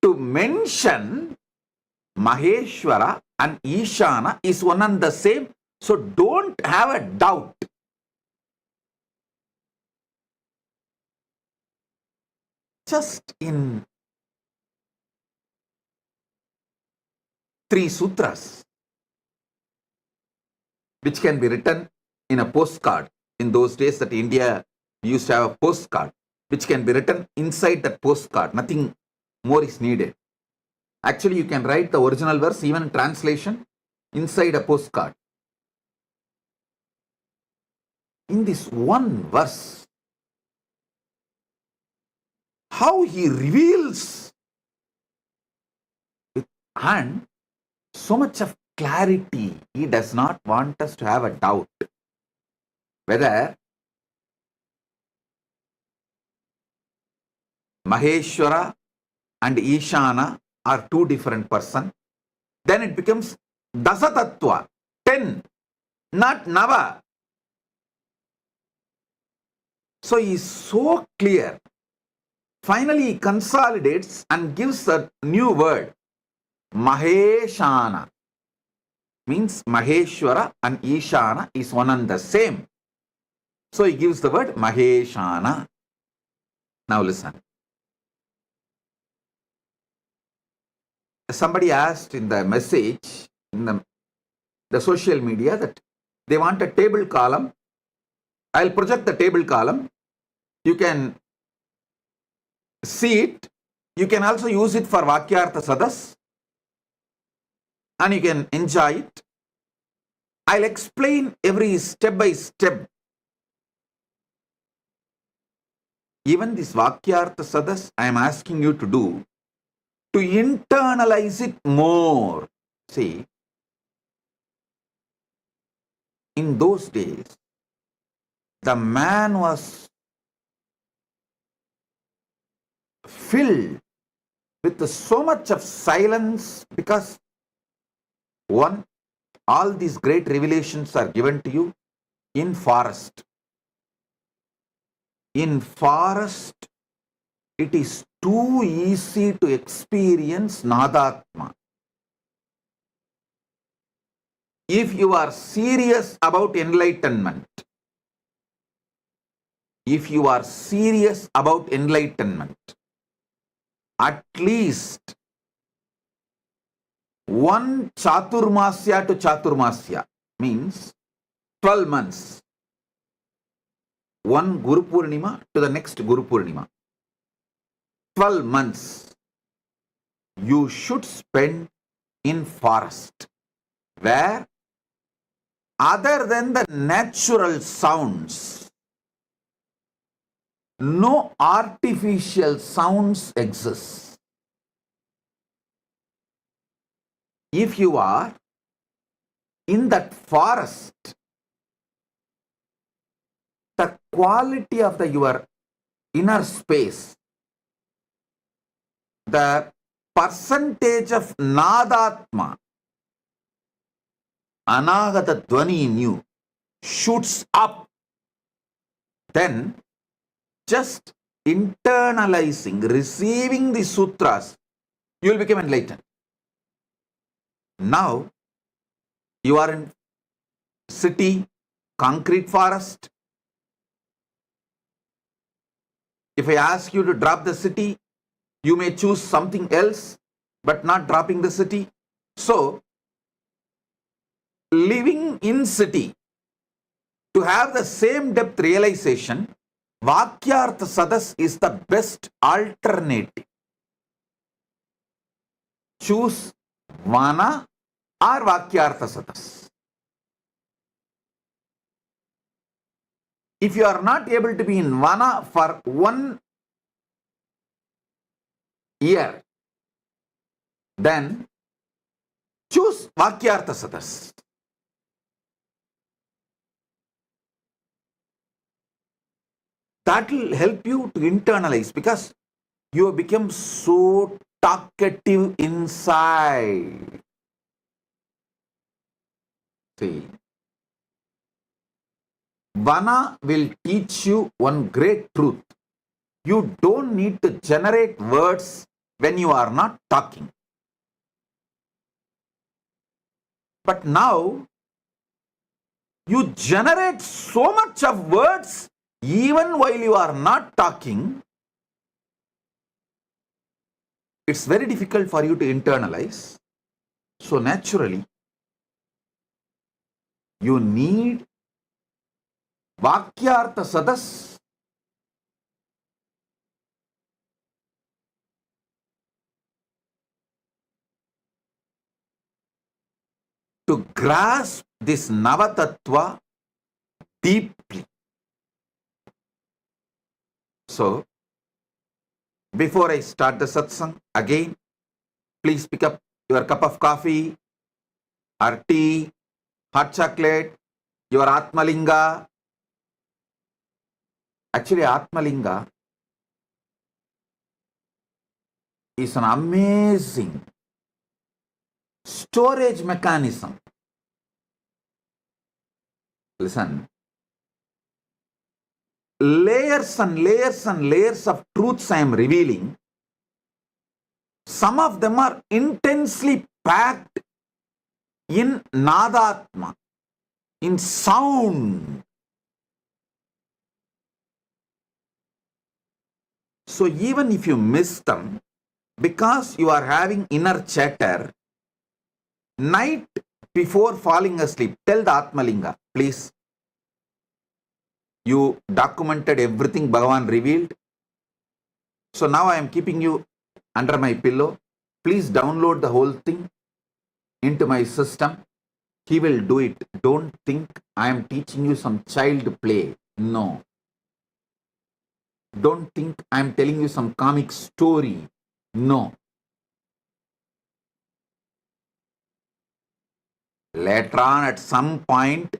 to mention Maheshwara and Ishana is one and the same. So don't have a doubt. Just in 3 sutras, which can be written in a postcard. In those days that India used to have a postcard, which can be written inside that postcard. Nothing more is needed. Actually, you can write the original verse, even in translation, inside a postcard. In this one verse, how he reveals with and so much of clarity. He does not want us to have a doubt whether Maheshwara and Ishana are 2 different persons. Then it becomes Dasatattva, 10, not Nava. So he is so clear. Finally, he consolidates and gives a new word, Maheshana. Means Maheshwara and Ishana is one and the same. So he gives the word Maheshana. Now listen. Somebody asked in the message, in the social media, that they want a table column. I'll project the table column. You can see it. You can also use it for Vakyartha Sadas. And you can enjoy it. I'll explain every step by step. Even this Vakyartha Sadas, I am asking you to do, to internalize it more. See, in those days, the man was filled with so much of silence because, one, all these great revelations are given to you in forest. In forest, it is too easy to experience Nadatma. If you are serious about enlightenment, at least one Chaturmasya to Chaturmasya means 12 months. One Guru Purnima to the next Guru Purnima. 12 months you should spend in forest, where other than the natural sounds, no artificial sounds exist. If you are in that forest, the quality of your inner space, the percentage of Nadatma, Anagata Dwani in you, shoots up. Then just internalizing, receiving the sutras, you will become enlightened. Now, you are in city, concrete forest. If I ask you to drop the city, you may choose something else, but not dropping the city. So, living in city, to have the same depth realization, Vakyartha Sadas is the best alternative. Choose Vana or Vakyartha Sadas. If you are not able to be in Vana for 1 year, then choose Vakyartha Sadas. That will help you to internalize, because you have become so talkative inside. See, Vana will teach you one great truth. You don't need to generate words when you are not talking. But now, you generate so much of words even while you are not talking. It's very difficult for you to internalize. So naturally, you need Vakyartha Sadas. To grasp this Navatattva deeply. So, before I start the satsang, again, please pick up your cup of coffee or tea, hot chocolate, your Atmalinga. Actually, Atmalinga is an amazing storage mechanism. Listen, layers and layers and layers of truths I am revealing. Some of them are intensely packed in Nadatma, in sound. So even if you miss them, because you are having inner chatter, night before falling asleep, tell the Atmalinga, please. You documented everything Bhagavan revealed. So now I am keeping you under my pillow. Please download the whole thing into my system. He will do it. Don't think I am teaching you some child play. No. Don't think I am telling you some comic story. No. Later on, at some point,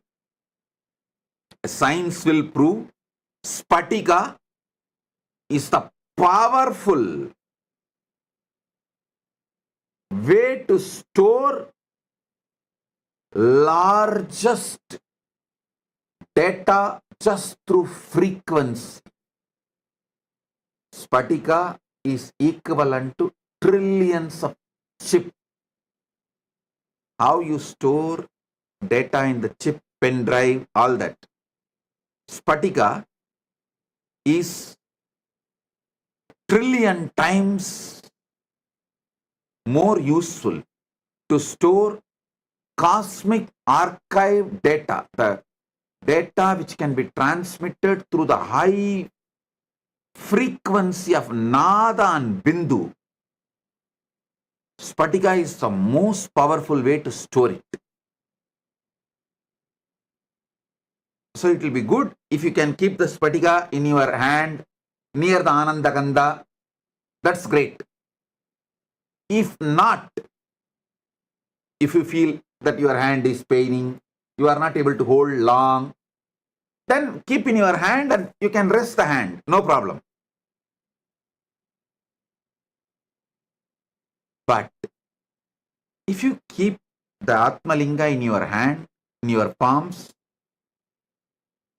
science will prove Spatika is the powerful way to store largest data just through frequency. Spatika is equivalent to trillions of chips. How you store data in the chip, pen drive, all that. Spatika is trillion times more useful to store cosmic archive data, the data which can be transmitted through the high frequency of Nada and Bindu. Spatika is the most powerful way to store it. So it will be good if you can keep the Spatika in your hand near the Anandagandha. That's great. If not, if you feel that your hand is paining, you are not able to hold long, then keep in your hand and you can rest the hand. No problem. But if you keep the Atmalinga in your hand, in your palms,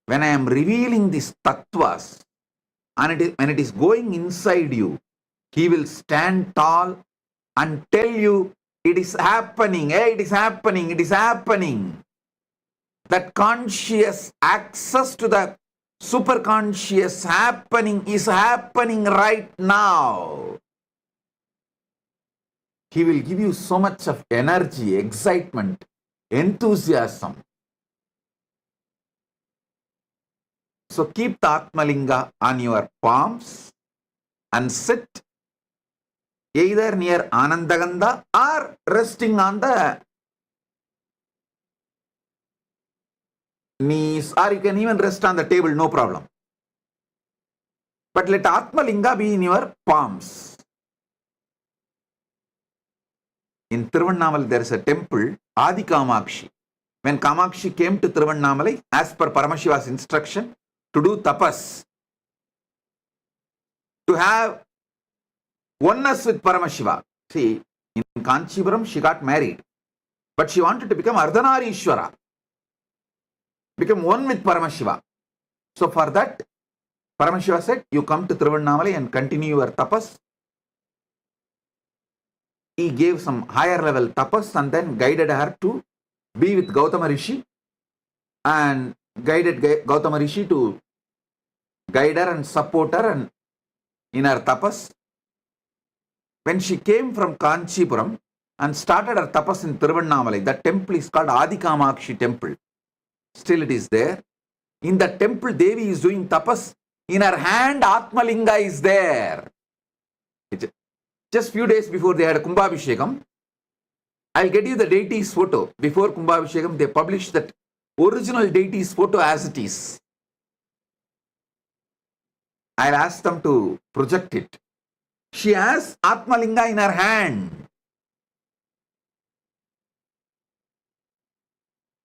when I am revealing these tattvas, and when it is going inside you, he will stand tall and tell you, it is happening, hey, it is happening, it is happening. That conscious access to the superconscious happening is happening right now. He will give you so much of energy, excitement, enthusiasm. So keep the Atmalinga on your palms and sit either near Anandagandha or resting on the knees, or you can even rest on the table, no problem. But let Atmalinga be in your palms. In Tiruvannamalai there is a temple, Adi Kamakshi. When Kamakshi came to Tiruvannamalai, as per Paramashiva's instruction, to do tapas, to have oneness with Paramashiva. See, in Kanchipuram she got married, but she wanted to become Ardhanarishwara, become one with Paramashiva. So for that, Paramashiva said, you come to Tiruvannamalai and continue your tapas. He gave some higher level tapas and then guided her to be with Gautama Rishi and guided Gautama Rishi to guide her and support her and in her tapas. When she came from Kanchipuram and started her tapas in Tiruvannamalai, that temple is called Adikamakshi temple. Still it is there. In the temple, Devi is doing tapas. In her hand, Atmalinga is there. Just few days before they had Kumbhabhishekam, I'll get you the deity's photo. Before Kumbhabhishekam, they published that original deity's photo as it is. I'll ask them to project it. She has Atmalinga in her hand.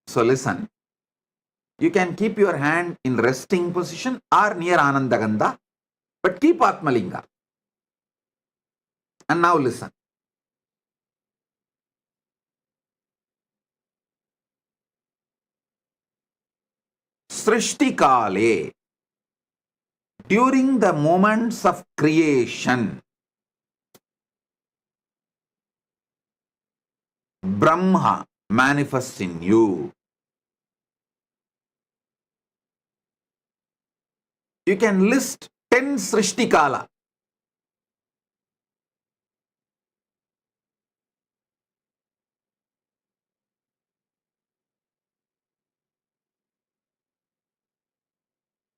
So listen. You can keep your hand in resting position or near Anandagandha, but keep Atmalinga. And now listen. Srishti Kale, during the moments of creation, Brahma manifests in you. You can list 10 Srishti Kala.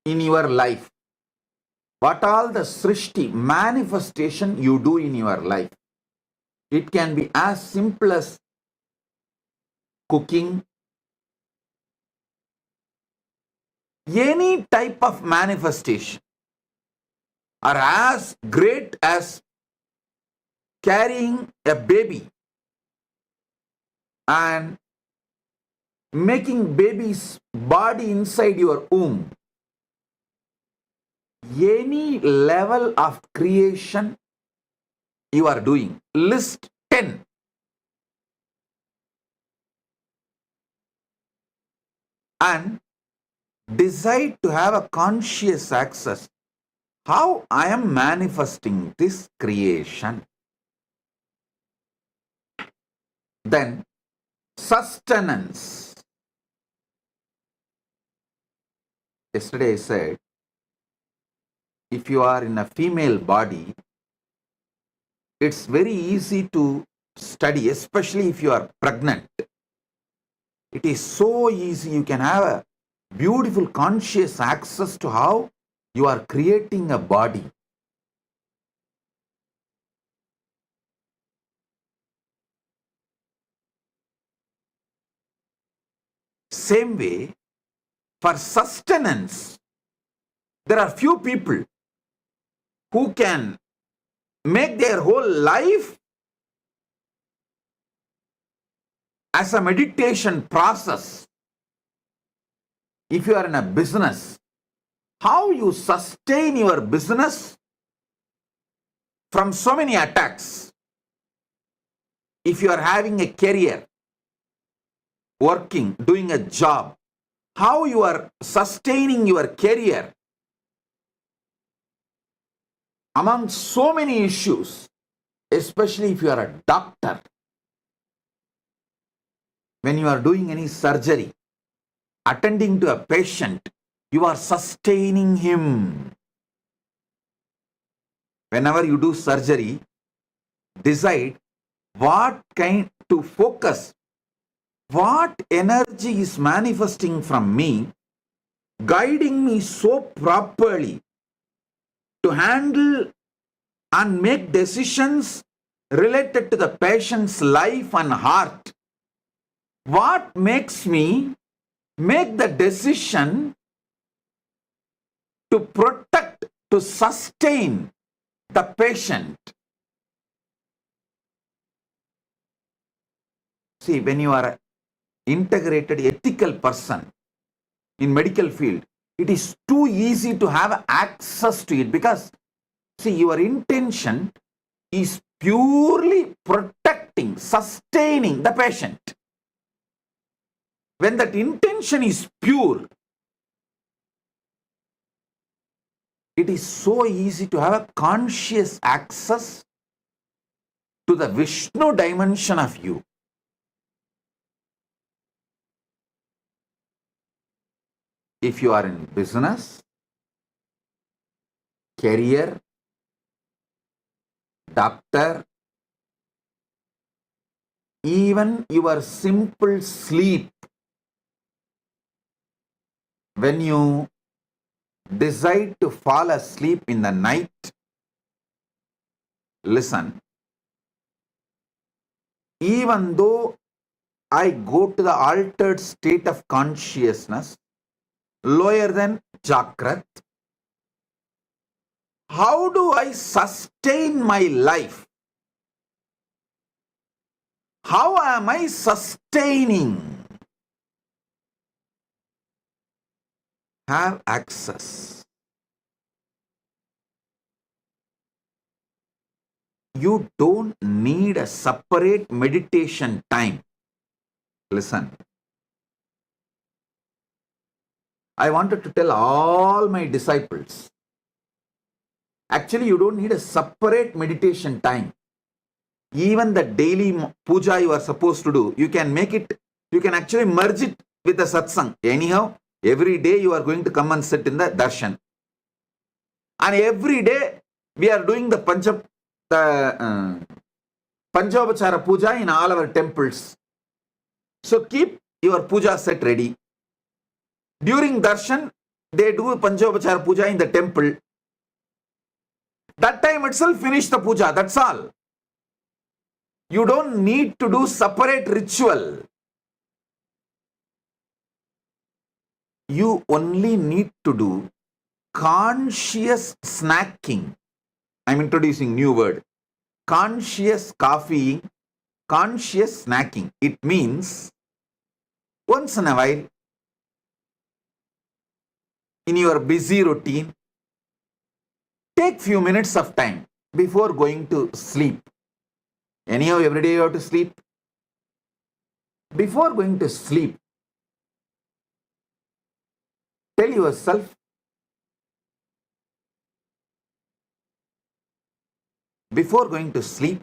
In your life. What all the Srishti manifestation you do in your life. It can be as simple as cooking, any type of manifestation, or as great as carrying a baby and making baby's body inside your womb. Any level of creation you are doing. List 10. And decide to have a conscious access. How I am manifesting this creation. Then sustenance. Yesterday I said, if you are in a female body, it's very easy to study, especially if you are pregnant. It is so easy. You can have a beautiful conscious access to how you are creating a body. Same way, for sustenance, there are few people who can make their whole life as a meditation process. If you are in a business, how you sustain your business from so many attacks. If you are having a career, working, doing a job, how you are sustaining your career among so many issues, especially if you are a doctor. When you are doing any surgery, attending to a patient, you are sustaining him. Whenever you do surgery, decide what kind to focus, what energy is manifesting from me, guiding me so properly to handle and make decisions related to the patient's life and heart. What makes me make the decision to protect, to sustain the patient? See, when you are an integrated ethical person in medical field, it is too easy to have access to it because, see, your intention is purely protecting, sustaining the patient. When that intention is pure, It is so easy to have a conscious access to the Vishnu dimension of you. If you are in business, career, doctor, even your simple sleep, when you decide to fall asleep in the night, listen, even though I go to the altered state of consciousness, lower than Jakrat, how do I sustain my life? How am I sustaining? Have access. You don't need a separate meditation time. Listen. I wanted to tell all my disciples, actually you don't need a separate meditation time. Even the daily puja you are supposed to do, you can make it, you can actually merge it with the satsang. Anyhow, every day you are going to come and sit in the darshan. And every day we are doing the Panchavachara puja in all our temples. So keep your puja set ready. During darshan, they do Panchavachara puja in the temple. That time itself finish the puja, that's all. You don't need to do separate ritual. You only need to do conscious snacking. I'm introducing new word. Conscious coffeeing, conscious snacking. It means once in a while, in your busy routine, take few minutes of time before going to sleep. Anyhow, every day you have to sleep. Before going to sleep, tell yourself, before going to sleep,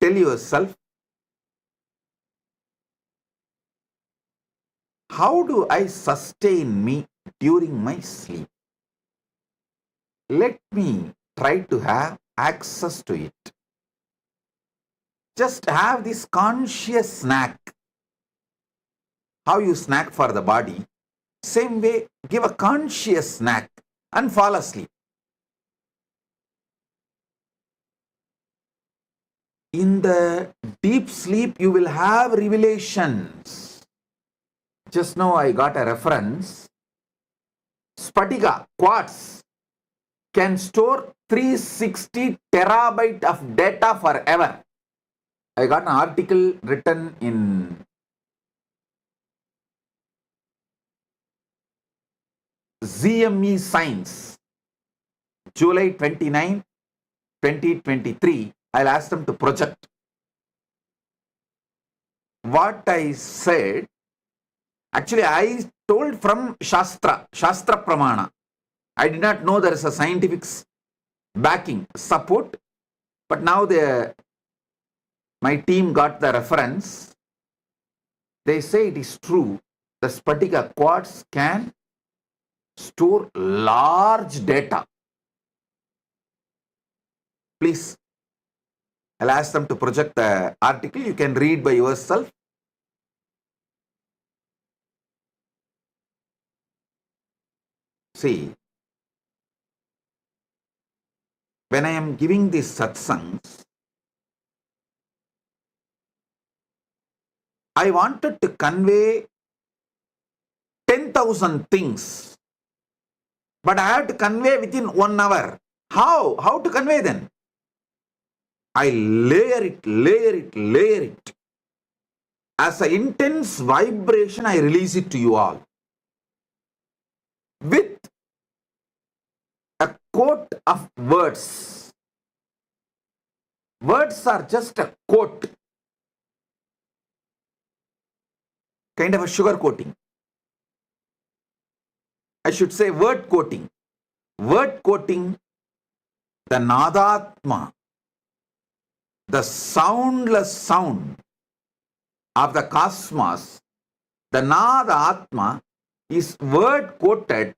tell yourself, how do I sustain me during my sleep? Let me try to have access to it. Just have this conscious snack. How you snack for the body, same way, give a conscious snack and fall asleep. In the deep sleep, you will have revelations. Just now I got a reference. Spatiga, quartz, can store 360 terabyte of data forever. I got an article written in ZME Science, July 29, 2023. I'll ask them to project. What I said, actually I told from Shastra Pramana. I did not know there is a scientific backing, support, but now my team got the reference. They say it is true. The Spatika quartz can store large data. Please, I'll ask them to project the article. You can read by yourself. See, when I am giving these satsangs, I wanted to convey 10,000 things, but I have to convey within 1 hour. How? How to convey then? I layer it. As an intense vibration, I release it to you all. With a quote of words. Words are just a quote. Kind of a sugar coating. I should say word coating. word quoting the Nadatma, the soundless sound of the cosmos. The Nadatma is word quoted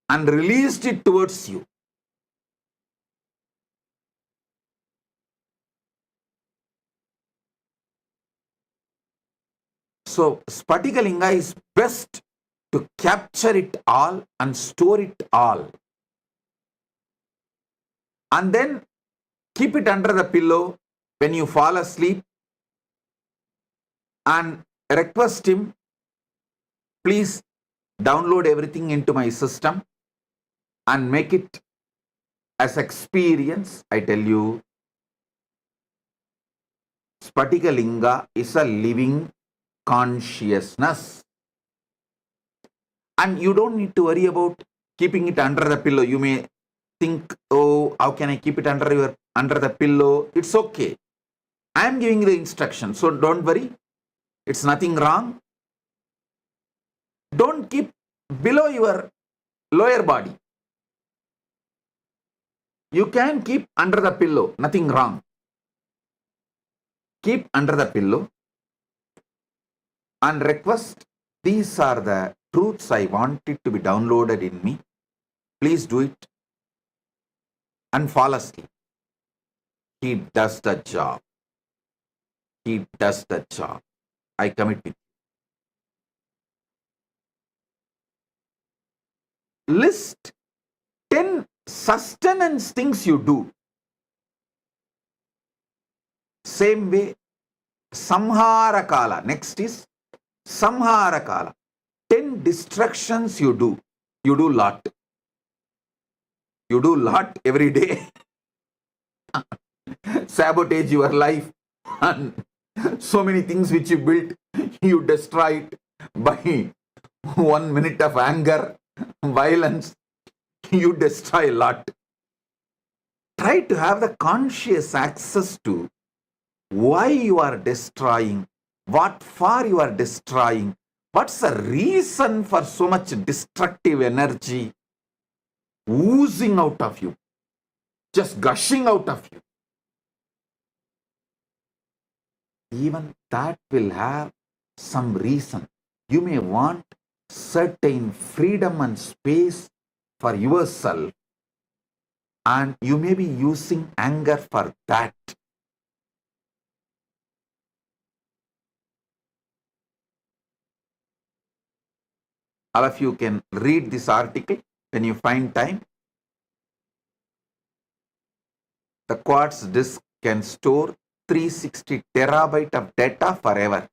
and released it towards you. So Spatikalinga is best to capture it all and store it all. And then keep it under the pillow when you fall asleep and request him, please download everything into my system and make it as experience. I tell you, Spatikalinga is a living consciousness. And you don't need to worry about keeping it under the pillow. You may think, oh, how can I keep it under the pillow? It's okay. I am giving the instruction, so don't worry. It's nothing wrong. Don't keep below your lower body. You can keep under the pillow, nothing wrong. Keep under the pillow and request, these are the truths I want it to be downloaded in me. Please do it and fall asleep. He does the job. He does the job. I commit with you. List 10 sustenance things you do. Same way, Samhara Kala. Next is Samhara Kala. 10 distractions you do. You do lot. You do lot every day. Sabotage your life. And so many things which you built, you destroy it by 1 minute of anger, violence. You destroy a lot. Try to have the conscious access to why you are destroying, what for you are destroying, what's the reason for so much destructive energy oozing out of you, just gushing out of you. Even that will have some reason. You may want certain freedom and space for yourself, and you may be using anger for that. All of you can read this article when you find time. The quartz disk can store 360 terabyte of data forever.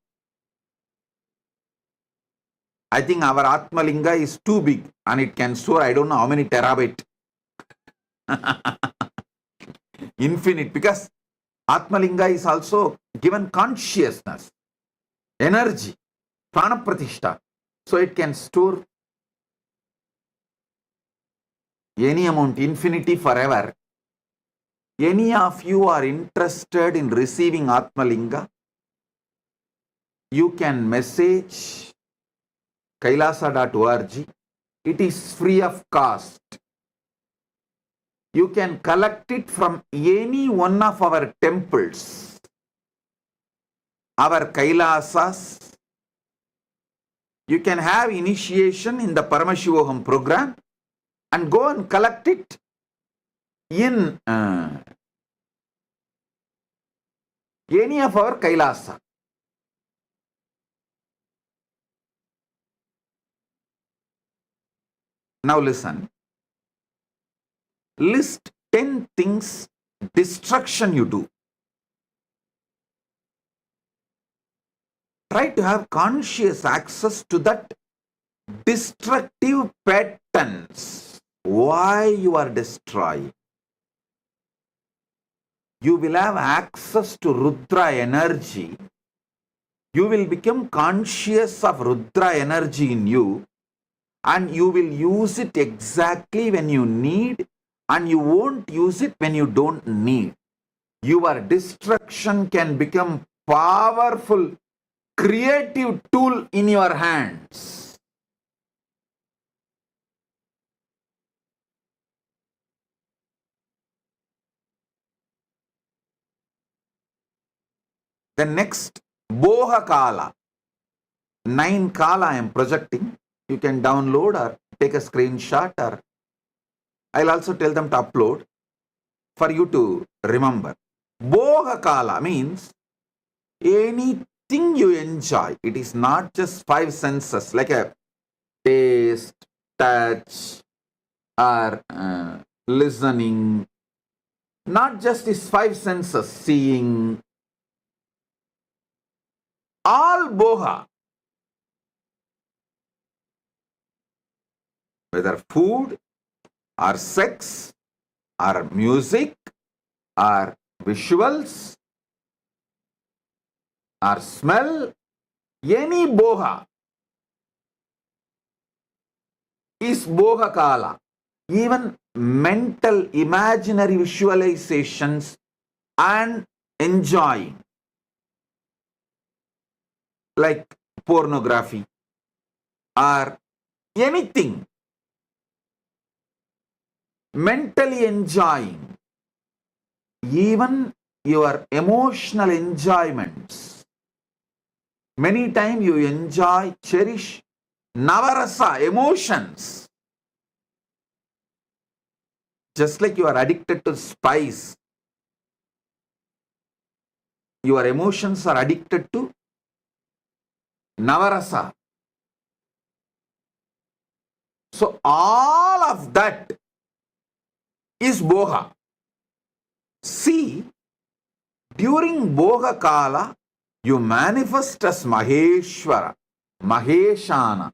I think our Atmalinga is too big and it can store, I don't know how many terabyte. Infinite, because Atmalinga is also given consciousness, energy, prana-pratishta. So it can store any amount, infinity, forever. Any of you are interested in receiving Atmalinga, you can message kailasa.org. It is free of cost. You can collect it from any one of our temples, our Kailasas. You can have initiation in the Paramashivam program and go and collect it in any of our Kailasa. Now listen. List 10 things, destruction you do. Try to have conscious access to that destructive patterns. Why you are destroying. You will have access to Rudra energy. You will become conscious of Rudra energy in you, and you will use it exactly when you need, and you won't use it when you don't need. Your destruction can become powerful, creative tool in your hands. Then next, Boha Kala. 9 Kala I am projecting. You can download or take a screenshot, or I'll also tell them to upload for you to remember. Boha Kala means anything you enjoy. It is not just 5 senses like a taste, touch, or listening. Not just these 5 senses, seeing. All boha, whether food or sex or music or visuals or smell, any boha is boha kala. Even mental imaginary visualizations and enjoying, like pornography or anything, mentally enjoying, even your emotional enjoyments. Many times you enjoy, cherish navarasa, emotions. Just like you are addicted to spice, your emotions are addicted to navarasa. So all of that is boha. See, during boha kala, you manifest as Maheshwara, Maheshana.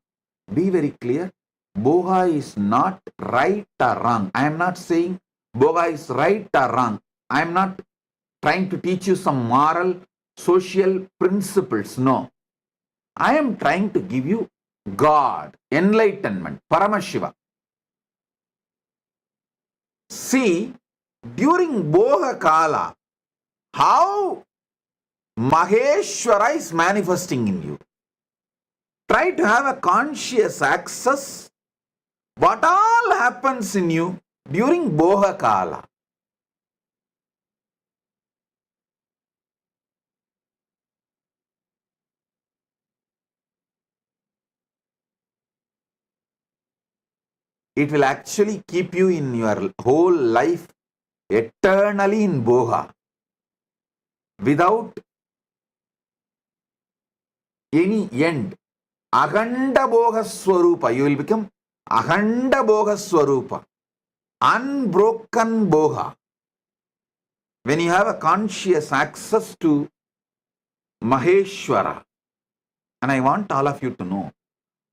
Be very clear. Boha is not right or wrong. I am not saying boha is right or wrong. I am not trying to teach you some moral, social principles. No. I am trying to give you God, enlightenment, Paramashiva. See, during boha kala, how Maheshwara is manifesting in you. Try to have a conscious access what all happens in you during boha kala. It will actually keep you in your whole life eternally in boha without any end. Akhanda boha swarupa. You will become Akhanda boha swarupa. Unbroken boha. When you have a conscious access to Maheshwara. And I want all of you to know,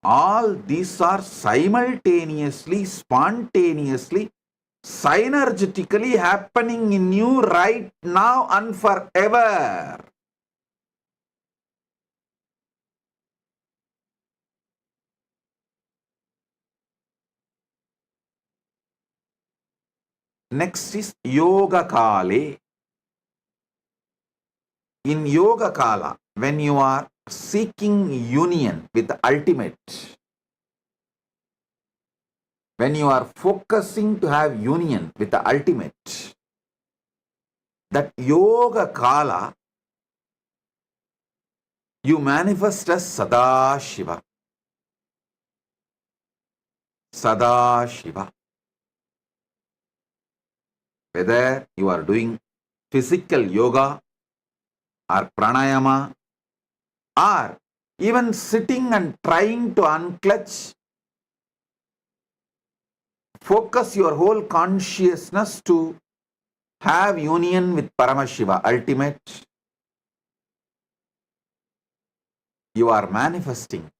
all these are simultaneously, spontaneously, synergetically happening in you right now and forever. Next is Yoga Kale. In Yoga Kala, when you are seeking union with the ultimate, when you are focusing to have union with the ultimate, that Yoga Kala, you manifest as Sadashiva. Sadashiva. Whether you are doing physical yoga or pranayama, or even sitting and trying to unclutch, focus your whole consciousness to have union with Paramashiva, ultimate. You are manifesting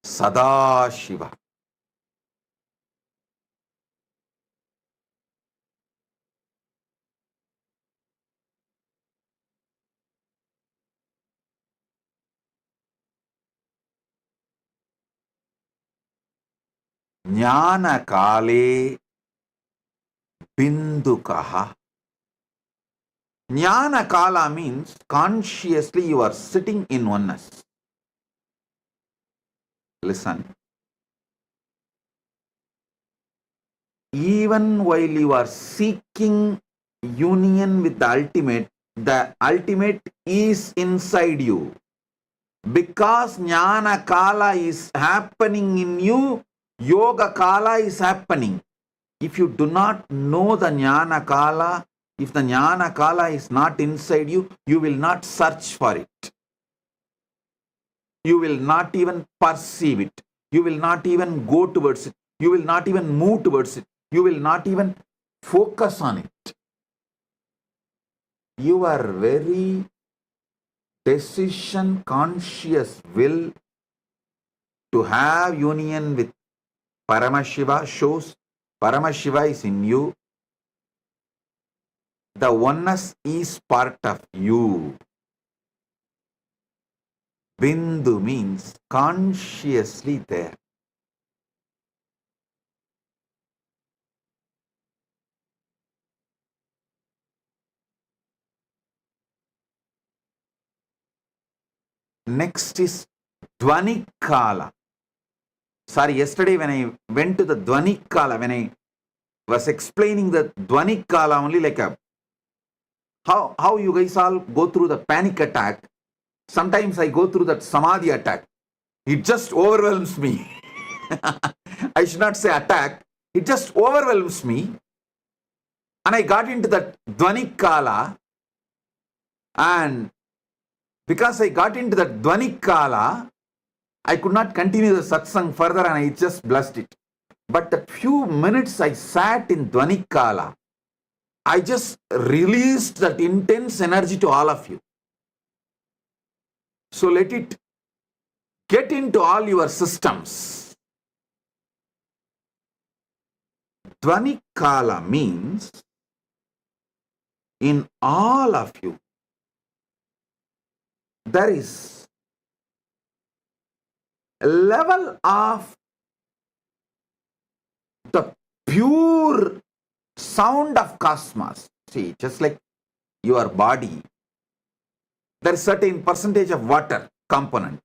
Sadashiva. Jnana Kale Bindukaha. Jnana Kala means consciously you are sitting in oneness. Listen. Even while you are seeking union with the ultimate, the ultimate is inside you. Because Jnana Kala is happening in you, Yoga Kala is happening. If you do not know the Jnana Kala, if the Jnana Kala is not inside you, you will not search for it. You will not even perceive it. You will not even go towards it. You will not even move towards it. You will not even focus on it. Your very decision conscious will to have union with Paramashiva shows Paramashiva is in you. The oneness is part of you. Bindu means consciously there. Next is Dvani Kala. Sorry, yesterday when I went to the Dvani Kala, when I was explaining the Dvani Kala only like a how you guys all go through the panic attack. Sometimes I go through that Samadhi attack. It just overwhelms me. I should not say attack. It just overwhelms me. And I got into that Dvani Kala. And because I got into that Dvani Kala, I could not continue the satsang further and I just blessed it. But the few minutes I sat in Dvani Kala, I just released that intense energy to all of you. So let it get into all your systems. Dvani Kala means in all of you, there is a level of the pure sound of cosmos. See, just like your body, there is certain percentage of water component.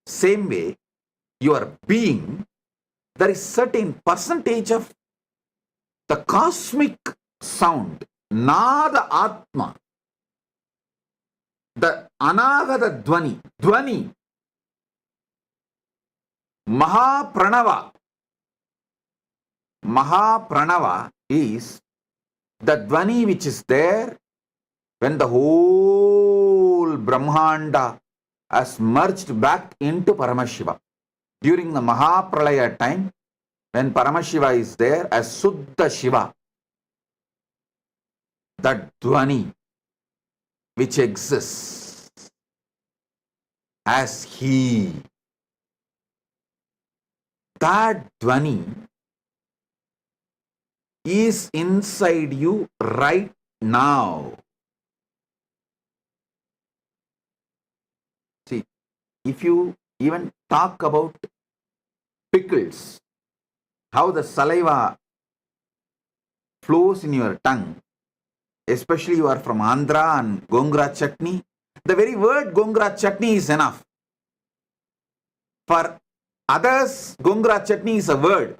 Same way, your being, there is certain percentage of the cosmic sound, Nada Atma, the Anagata Dvani, Dvani, Mahapranava. Mahapranava is the Dvani which is there when the whole Brahmanda has merged back into Paramashiva. During the Mahapralaya time, when Paramashiva is there as Suddha Shiva, that Dvani which exists as He, that Dvani is inside you right now. See, if you even talk about pickles, how the saliva flows in your tongue, especially you are from Andhra and Gongura chutney, the very word Gongura chutney is enough. For others, Gongura chutney is a word.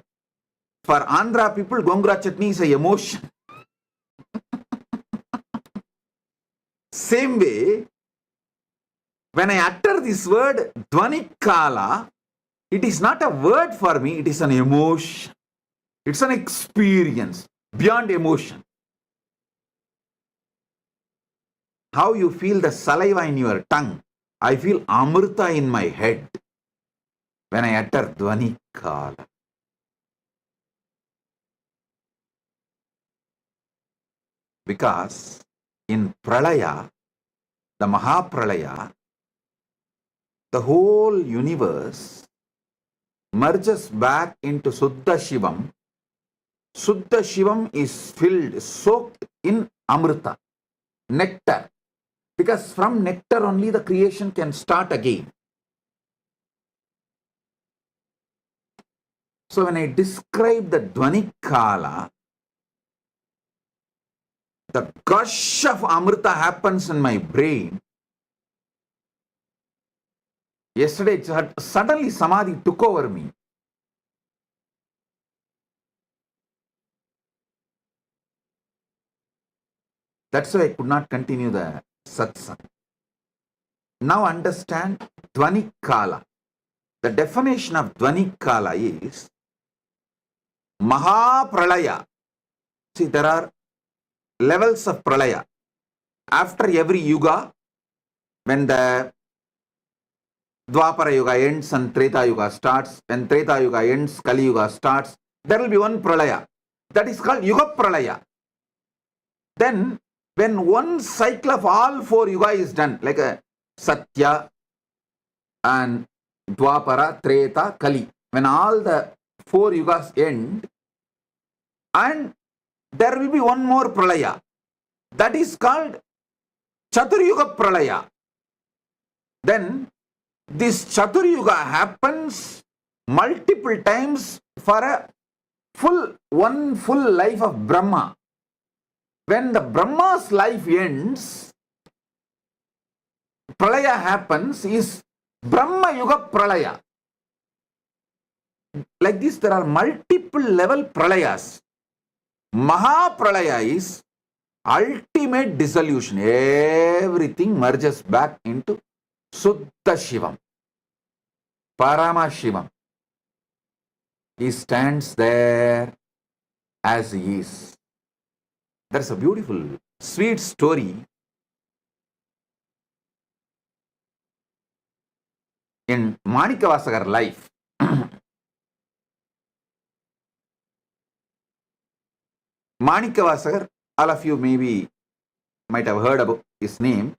For Andhra people, Gongura chutney is an emotion. Same way, when I utter this word, Dvani Kala, it is not a word for me, it is an emotion. It's an experience beyond emotion. How you feel the saliva in your tongue, I feel Amrita in my head when I utter Dvani Kala. Because in Pralaya, the Mahapralaya, the whole universe merges back into Suddha Shivam. Suddha Shivam is filled, soaked in Amrita, nectar. Because from nectar only the creation can start again. So when I describe the Dvani Kala, the gush of Amrita happens in my brain. Yesterday, suddenly Samadhi took over me. That's why I could not continue the satsang. Now understand Dvani Kala. The definition of Dvani Kala is Mahapralaya. See, there are levels of Pralaya. After every yuga, when the Dwapara Yuga ends and Treta Yuga starts, when Treta Yuga ends, Kali Yuga starts, there will be one Pralaya. That is called Yuga Pralaya. Then, when one cycle of all four Yuga is done, like a Satya and Dwapara, Treta, Kali, when all the four Yugas end, and there will be one more Pralaya. That is called Chaturyuga Pralaya. Then, this Chaturyuga happens multiple times for one full life of Brahma. When the Brahma's life ends, Pralaya happens, is Brahma Yuga Pralaya. Like this, there are multiple level Pralayas. Mahapralaya is ultimate dissolution. Everything merges back into Suddha Shivam, Paramashivam. He stands there as he is. There's a beautiful, sweet story in Manikavasagar life. Manikavasagar, all of you maybe might have heard about his name,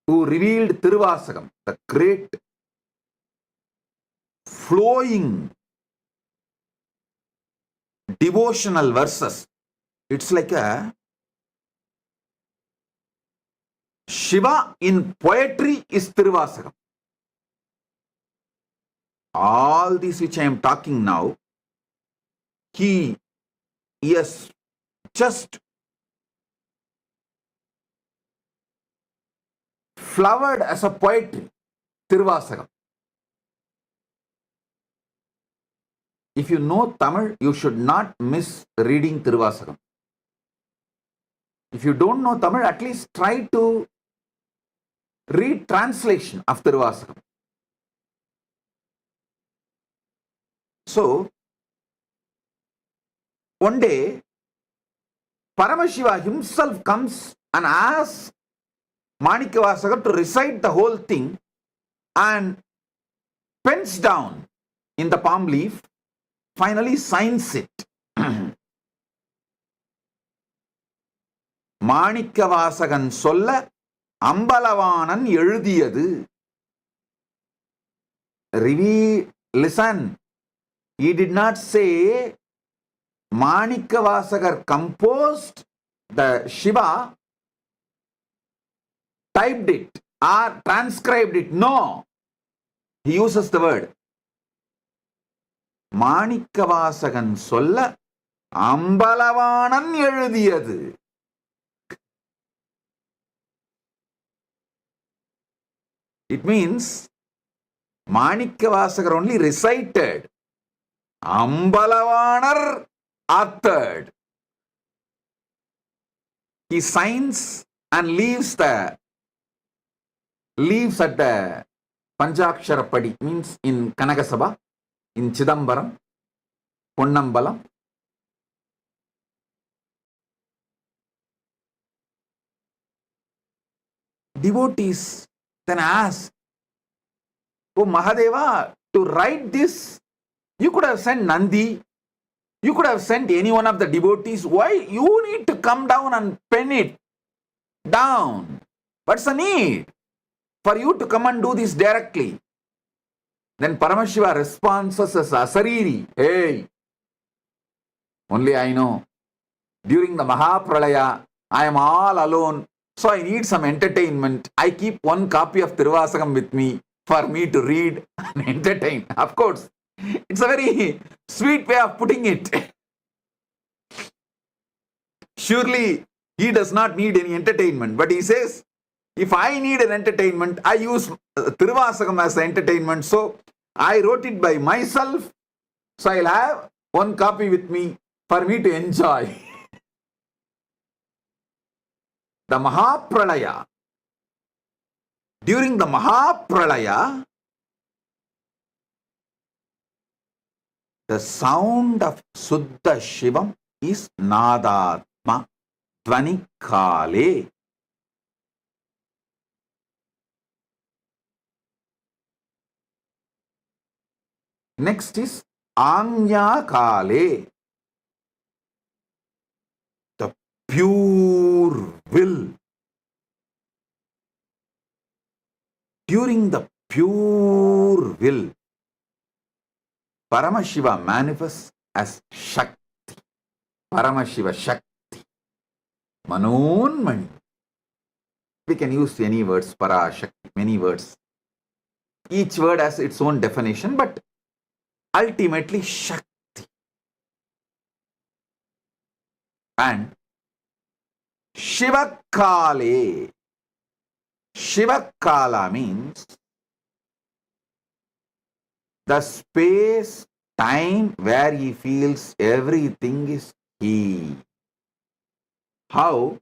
who revealed Tiruvasagam, the great flowing devotional verses. It's like a Shiva in poetry is Tiruvasagam. All these which I am talking now, he has just flowered as a poetry, Tiruvasagam. If you know Tamil, you should not miss reading Tiruvasagam. If you don't know Tamil, at least try to read translation of Tiruvasagam. So, one day, Paramashiva himself comes and asks Manikavasagar to recite the whole thing and pens down in the palm leaf, finally signs it. Manikavasagan solla Ambalavanan எழுதியது. Listen, he did not say Manikavasagar composed the Shiva, typed it or transcribed it. No, he uses the word Manikavasagan solla Ambalavanan எழுதியது. It means Manikavasagar only recited, Ambalavanar authored. He signs and leaves at the Panchakshara Padi, means in Kanagasabha, in Chidambaram, Ponnambalam. Devotees then ask, oh Mahadeva, to write this, you could have sent Nandi, you could have sent any one of the devotees. Why you need to come down and pen it down? What's the need for you to come and do this directly? Then Paramashiva responds as Asariri, hey, only I know. During the Mahapralaya, I am all alone, so I need some entertainment. I keep one copy of Tiruvasagam with me for me to read and entertain. Of course, it's a very sweet way of putting it. Surely, he does not need any entertainment, but he says, if I need an entertainment, I use Tiruvasagam as an entertainment. So, I wrote it by myself, so I'll have one copy with me for me to enjoy. the Mahapralaya. During the Mahapralaya, the sound of Suddha Shivam is Nadatma Dvanikale. Next is Anya Kale, the pure will. During the pure will, Paramashiva manifests as Shakti. Paramashiva Shakti. Manonmani. We can use any words, Para, Shakti, many words. Each word has its own definition, but ultimately Shakti. And Shivakale. Shivakala means the space, time where he feels everything is he. How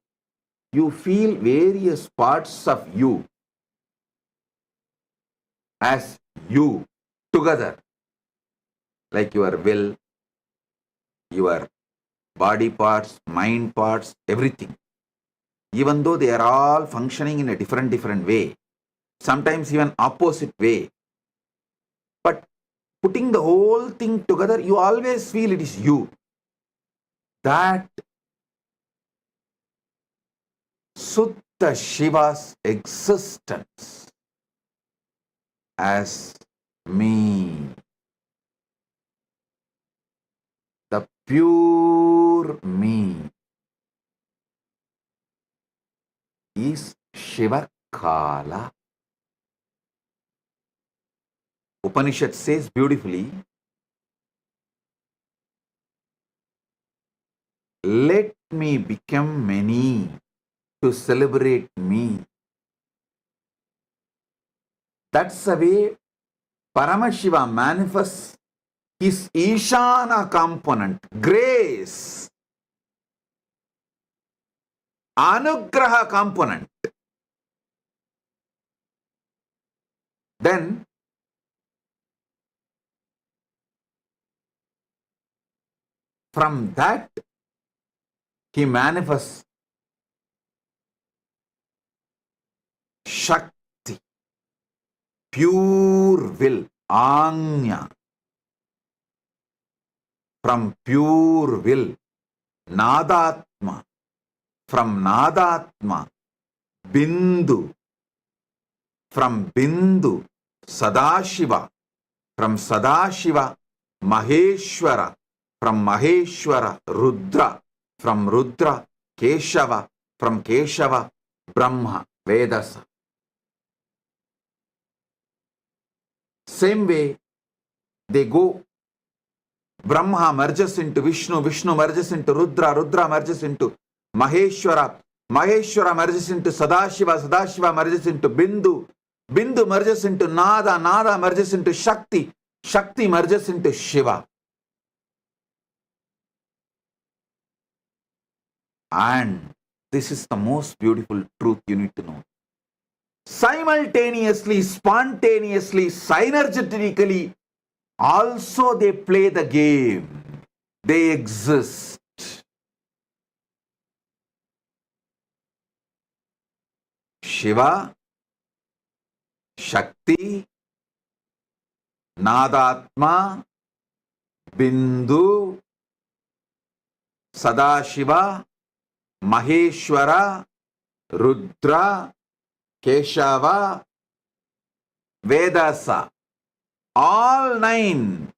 you feel various parts of you as you together, like your will, your body parts, mind parts, everything. Even though they are all functioning in a different way, sometimes even opposite way. But putting the whole thing together, you always feel it is you. That Suddha Shiva's existence as me. The pure me is Shivakala. Upanishad says beautifully, let me become many to celebrate me. That's the way Paramashiva manifests his Ishana component, grace, Anugraha component. Then from that he manifests Shakti, pure will, Anya. From pure will, Nadatma. From Nadatma, Bindu. From Bindu, Sadashiva. From Sadashiva, Maheshwara. From Maheshwara, Rudra. From Rudra, Keshava. From Keshava, Brahma, Vedasa. Same way, they go. Brahma merges into Vishnu, Vishnu merges into Rudra, Rudra merges into Maheshwara, Maheshwara merges into Sadashiva, Sadashiva merges into Bindu, Bindu merges into Nada, Nada merges into Shakti, Shakti merges into Shiva. And this is the most beautiful truth you need to know. Simultaneously, spontaneously, synergetically, also they play the game. They exist. Shiva, Shakti, Nadatma, Bindu, Sadashiva, Maheshwara, Rudra, Keshava, Vedasa. All nine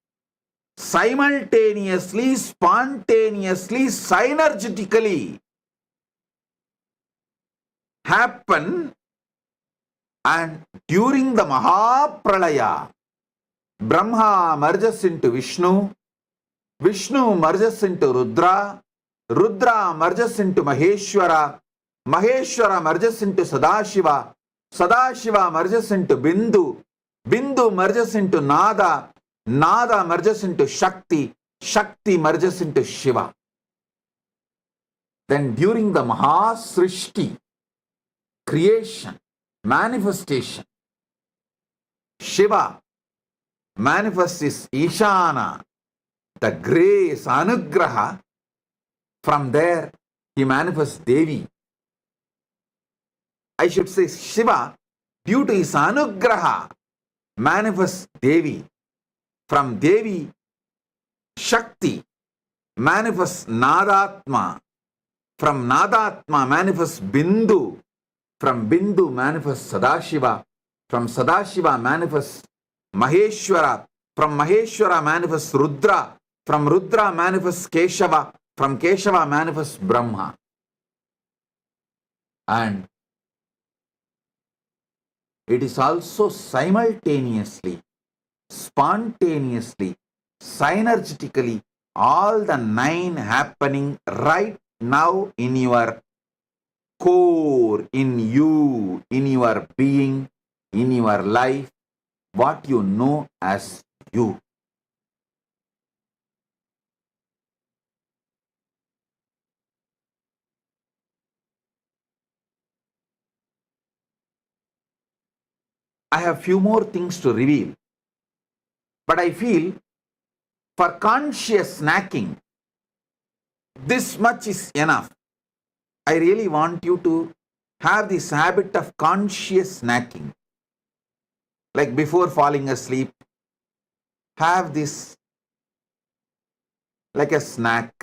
simultaneously, spontaneously, synergetically happen, and during the Mahapralaya, Brahma merges into Vishnu, Vishnu merges into Rudra, Rudra merges into Maheshwara, Maheshwara merges into Sadashiva, Sadashiva merges into Bindu, Bindu merges into Nada, Nada merges into Shakti, Shakti merges into Shiva. Then during the Mahasrishti, creation, manifestation. Shiva manifests is Ishana, the grace, Anugraha. From there, he manifests Devi. I should say Shiva, due to his Anugraha, manifests Devi. From Devi, Shakti manifests Nadatma. From Nadatma manifests Bindu. From Bindu manifests Sadashiva. From Sadashiva manifests Maheshwara. From Maheshwara manifests Rudra. From Rudra manifests Keshava. From Keshava manifests Brahma. And it is also simultaneously, spontaneously, synergetically, all the 9 happening right now in your core, in you, in your being, in your life, what you know as you. I have few more things to reveal, but I feel for conscious snacking, this much is enough. I really want you to have this habit of conscious snacking. Like before falling asleep, have this like a snack.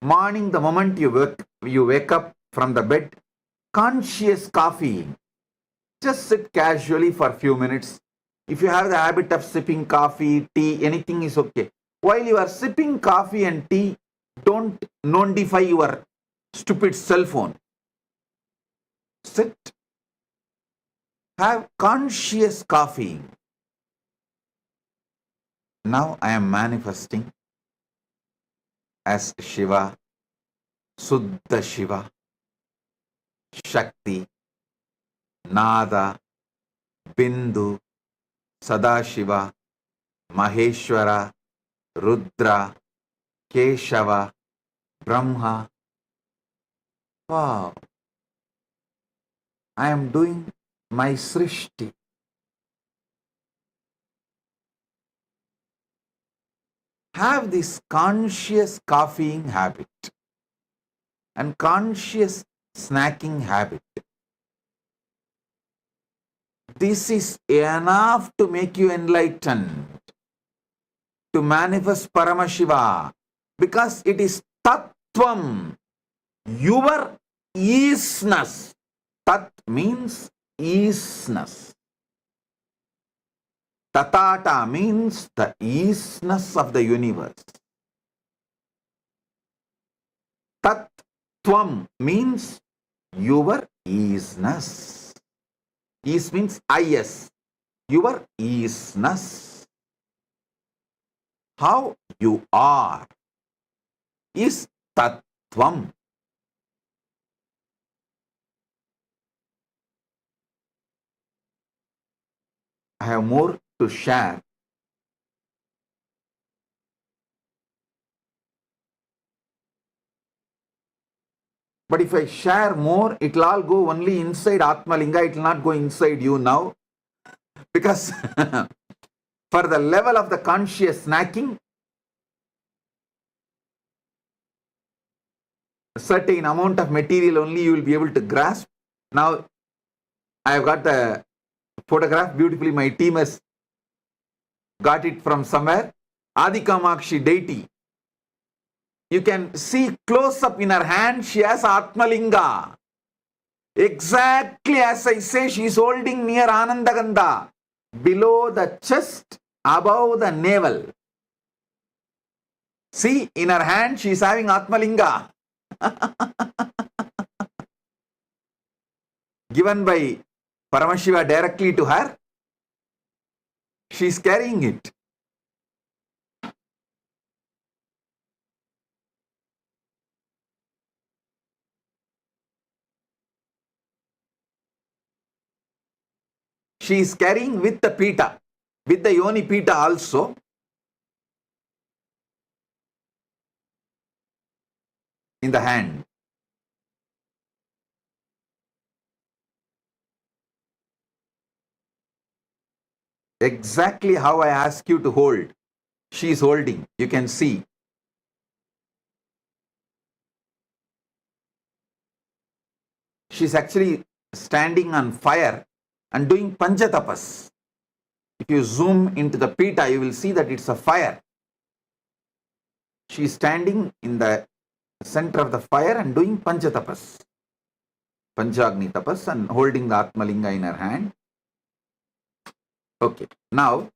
Morning, the moment you wake up from the bed, conscious coffee. Just sit casually for a few minutes. If you have the habit of sipping coffee, tea, anything is okay. While you are sipping coffee and tea, don't notify your stupid cell phone. Sit. Have conscious coffee. Now I am manifesting as Shiva, Suddha Shiva, Shakti, Nada, Bindu, Sadashiva, Maheshwara, Rudra, Keshava, Brahma. Wow. I am doing my Srishti. Have this conscious coffeeing habit and conscious snacking habit. This is enough to make you enlightened, to manifest Paramashiva, because it is Tattvam, your easiness. Tat means easiness. Tatata means the easiness of the universe. Tattvam means your easiness. Ease means is, your easiness. How you are is Tattvam. I have more to share. But if I share more, it will all go only inside Atmalinga. It will not go inside you now. Because for the level of the conscious snacking, a certain amount of material only you will be able to grasp. Now, I have got the photograph beautifully. My team has got it from somewhere. Adikamakshi deity. You can see close up in her hand, she has Atmalinga. Exactly as I say, she is holding near Anandagandha. Below the chest, above the navel. See, in her hand, she is having Atmalinga. Given by Paramashiva directly to her. She is carrying it. She is carrying with the pita, with the yoni pita also. In the hand. Exactly how I ask you to hold. She is holding. You can see. She's actually standing on fire and doing panchatapas. If you zoom into the pita, you will see that it's a fire. She is standing in the center of the fire and doing panchatapas, panchagni tapas, and holding the Atmalinga in her hand. Okay, now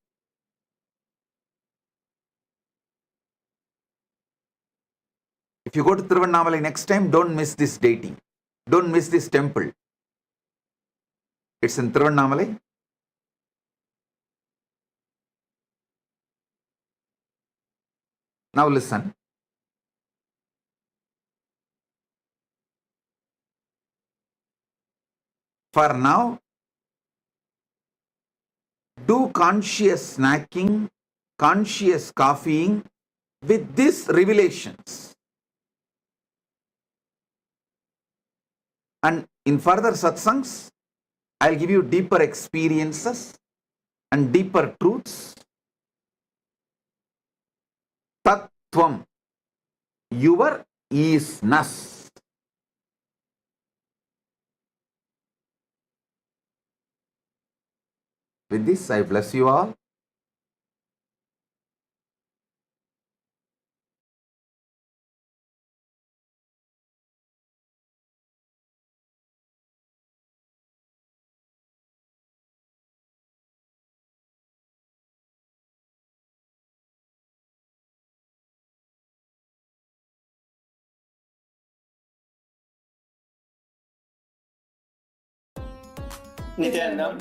if you go to Tiruvannamalai next time, don't miss this deity. Don't miss this temple. It's in Tiruvannamalai. Now listen. For now, do conscious snacking, conscious coffeeing with these revelations. And in further satsangs, I'll give you deeper experiences and deeper truths. Tattvam, your isness. With this, I bless you all. Nithyananda,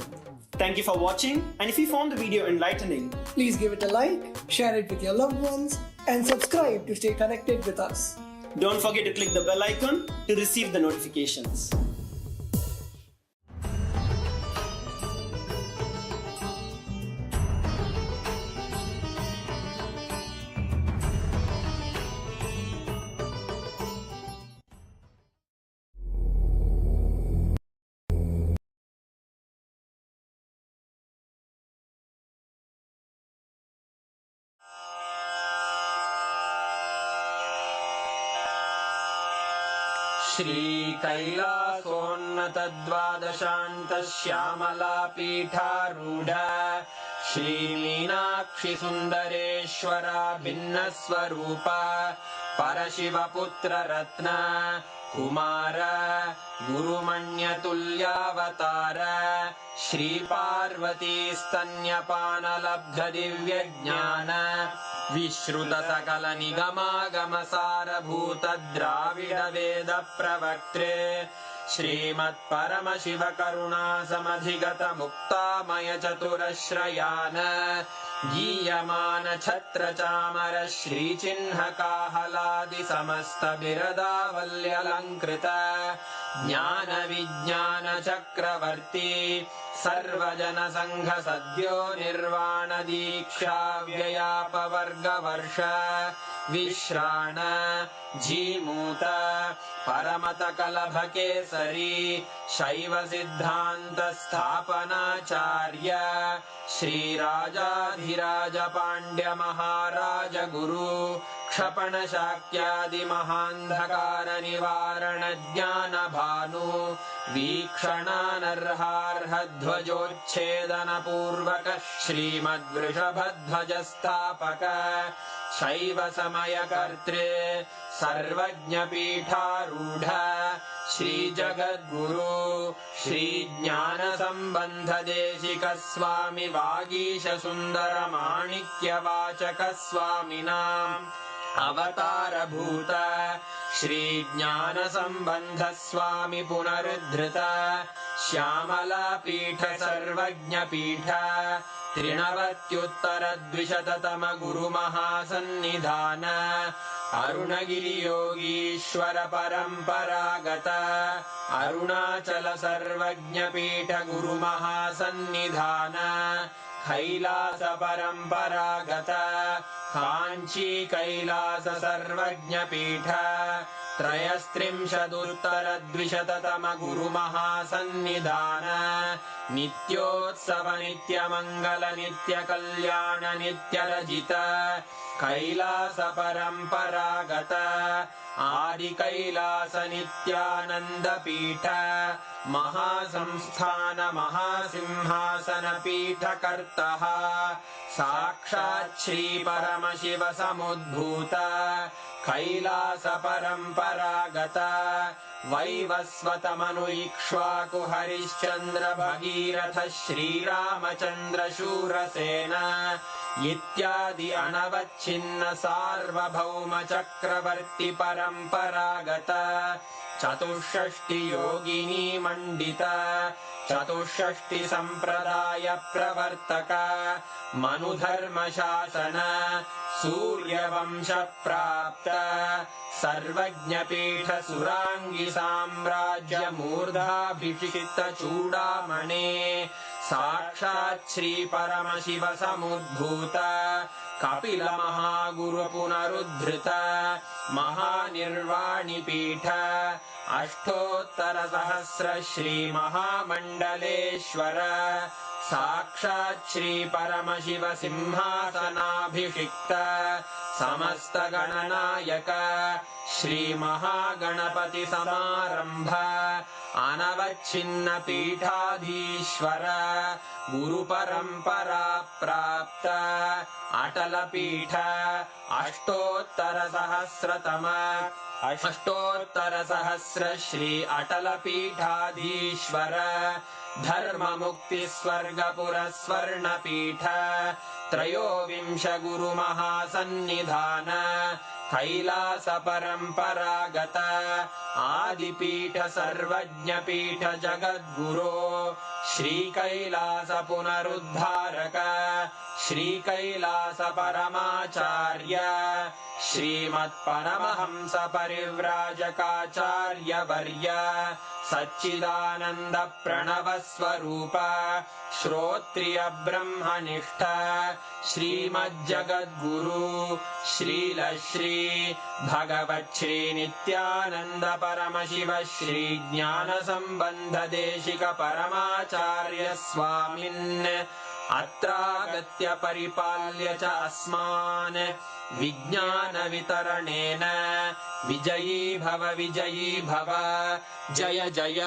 thank you for watching, and if you found the video enlightening, Please give it a like, share it with your loved ones, and subscribe to stay connected with us. don't forget to click the bell icon to receive the notifications. श्रीकैलासोन्नतद्वादशान्तश्यामलापीठारूढ श्रीमीनाक्षिसुन्दरेश्वरा भिन्नस्वरूप परशिवपुत्ररत्न Kumar गुरुमण्यतुल्यावतार श्रीपार्वतीस्तन्यपानलब्धदिव्यज्ञान विश्रुतसकलनिगमागमसारभूतद्राविडवेदप्रवक्त्रे श्रीमत्परमशिवकरुणासमधिगतमुक्तामयचतुरश्रयान् गीयमानछत्रचामर श्रीचिह्नकाहलादिसमस्तबिरदावल्यलङ्कृत ज्ञानविज्ञानचक्रवर्ती सर्वजनसङ्घसद्यो निर्वाणदीक्षाव्ययापवर्गवर्ष विश्राण Jimuta परमतकलभकेसरी शैवसिद्धान्तस्थापनाचार्य श्रीराजाधिराजपाण्ड्यमहाराजगुरु क्षपणशाक्यादिमहान्धकारनिवारणज्ञानभानु वीक्षणानर्हार्हध्वजोच्छेदनपूर्वक श्रीमद्वृषभध्वजस्थापक शैवसमयकर्त्रे सर्वज्ञपीठारूढ श्रीजगद्गुरु श्रीज्ञानसम्बन्धदेशिकस्वामि वागीशसुन्दरमाणिक्यवाचकस्वामिनाम् अवतारभूत श्रीज्ञानसम्बन्धस्वामि पुनरुद्धृत श्यामलापीठ सर्वज्ञपीठ त्रिनवत्युत्तरद्विशततम गुरुमहासन्निधान अरुणगिरियोगीश्वर परम्परागत अरुणाचल सर्वज्ञपीठ गुरुमहासन्निधान कैलास परम्परागत काञ्ची कैलास सर्वज्ञपीठ त्रयस्त्रिंशदुत्तरद्विशततमगुरुमहासन्निधान नित्योत्सव नित्यमङ्गल नित्यकल्याण नित्यरजित कैलास परम्परागत आदिकैलास नित्यानन्दपीठ महासंस्थान महासिंहासन पीठकर्तः साक्षात् श्री परमशिव समुद्भूत कैलास परम्परागत वैवस्वतमनु इक्ष्वाकु हरिश्चन्द्र भगीरथ श्रीरामचन्द्र शूरसेन इत्यादि अनवच्छिन्न सार्वभौम चक्रवर्ति परम्परागत चतुष्षष्टि योगिनी मण्डित चतुष्षष्टि सम्प्रदाय प्रवर्तक मनुधर्म शासन सूर्यवंश प्राप्त सर्वज्ञपीठ सुराङ्गी साम्राज्य मूर्धाभिषिक्त चूडामणे साक्षात् श्री परमशिव समुद्भूत कपिल महागुरु पुनरुद्धृत महानिर्वाणिपीठ अष्टोत्तर सहस्र श्री महामण्डलेश्वर साक्षात् श्री परमशिव सिंहासनाभिषिक्त समस्त गणनायक श्री महागणपति समारंभ अनवच्छिन्न पीठाधीश्वर गुरु परंपरा प्राप्त अटल पीठ अष्टोत्तर सहस्र श्री अटल पीठाधीश्वर धर्म मुक्ति स्वर्गपुर स्वर्ण पीठ त्रयोविंश गुरु महासन्निधान कैलास परम्परागत आदिपीठ सर्वज्ञ पीठ जगद्गुरो श्री कैलास पुनरुद्धारक श्री कैलास परमाचार्य श्रीमत्परमहंस परिव्राजकाचार्य वर्य सच्चिदानंद प्रणव स्वरूप श्रोत्रिय ब्रह्मनिष्ठ श्रीमज्जगद्गुरु श्रील श्री भगवत् श्री नित्यानंद परमशिव श्री ज्ञान संबंध देशिक परमाचार्य स्वामिन् अत्रागत्य परिपाल्य च अस्मान् विज्ञान वितरणेन विजयी भव जय जय।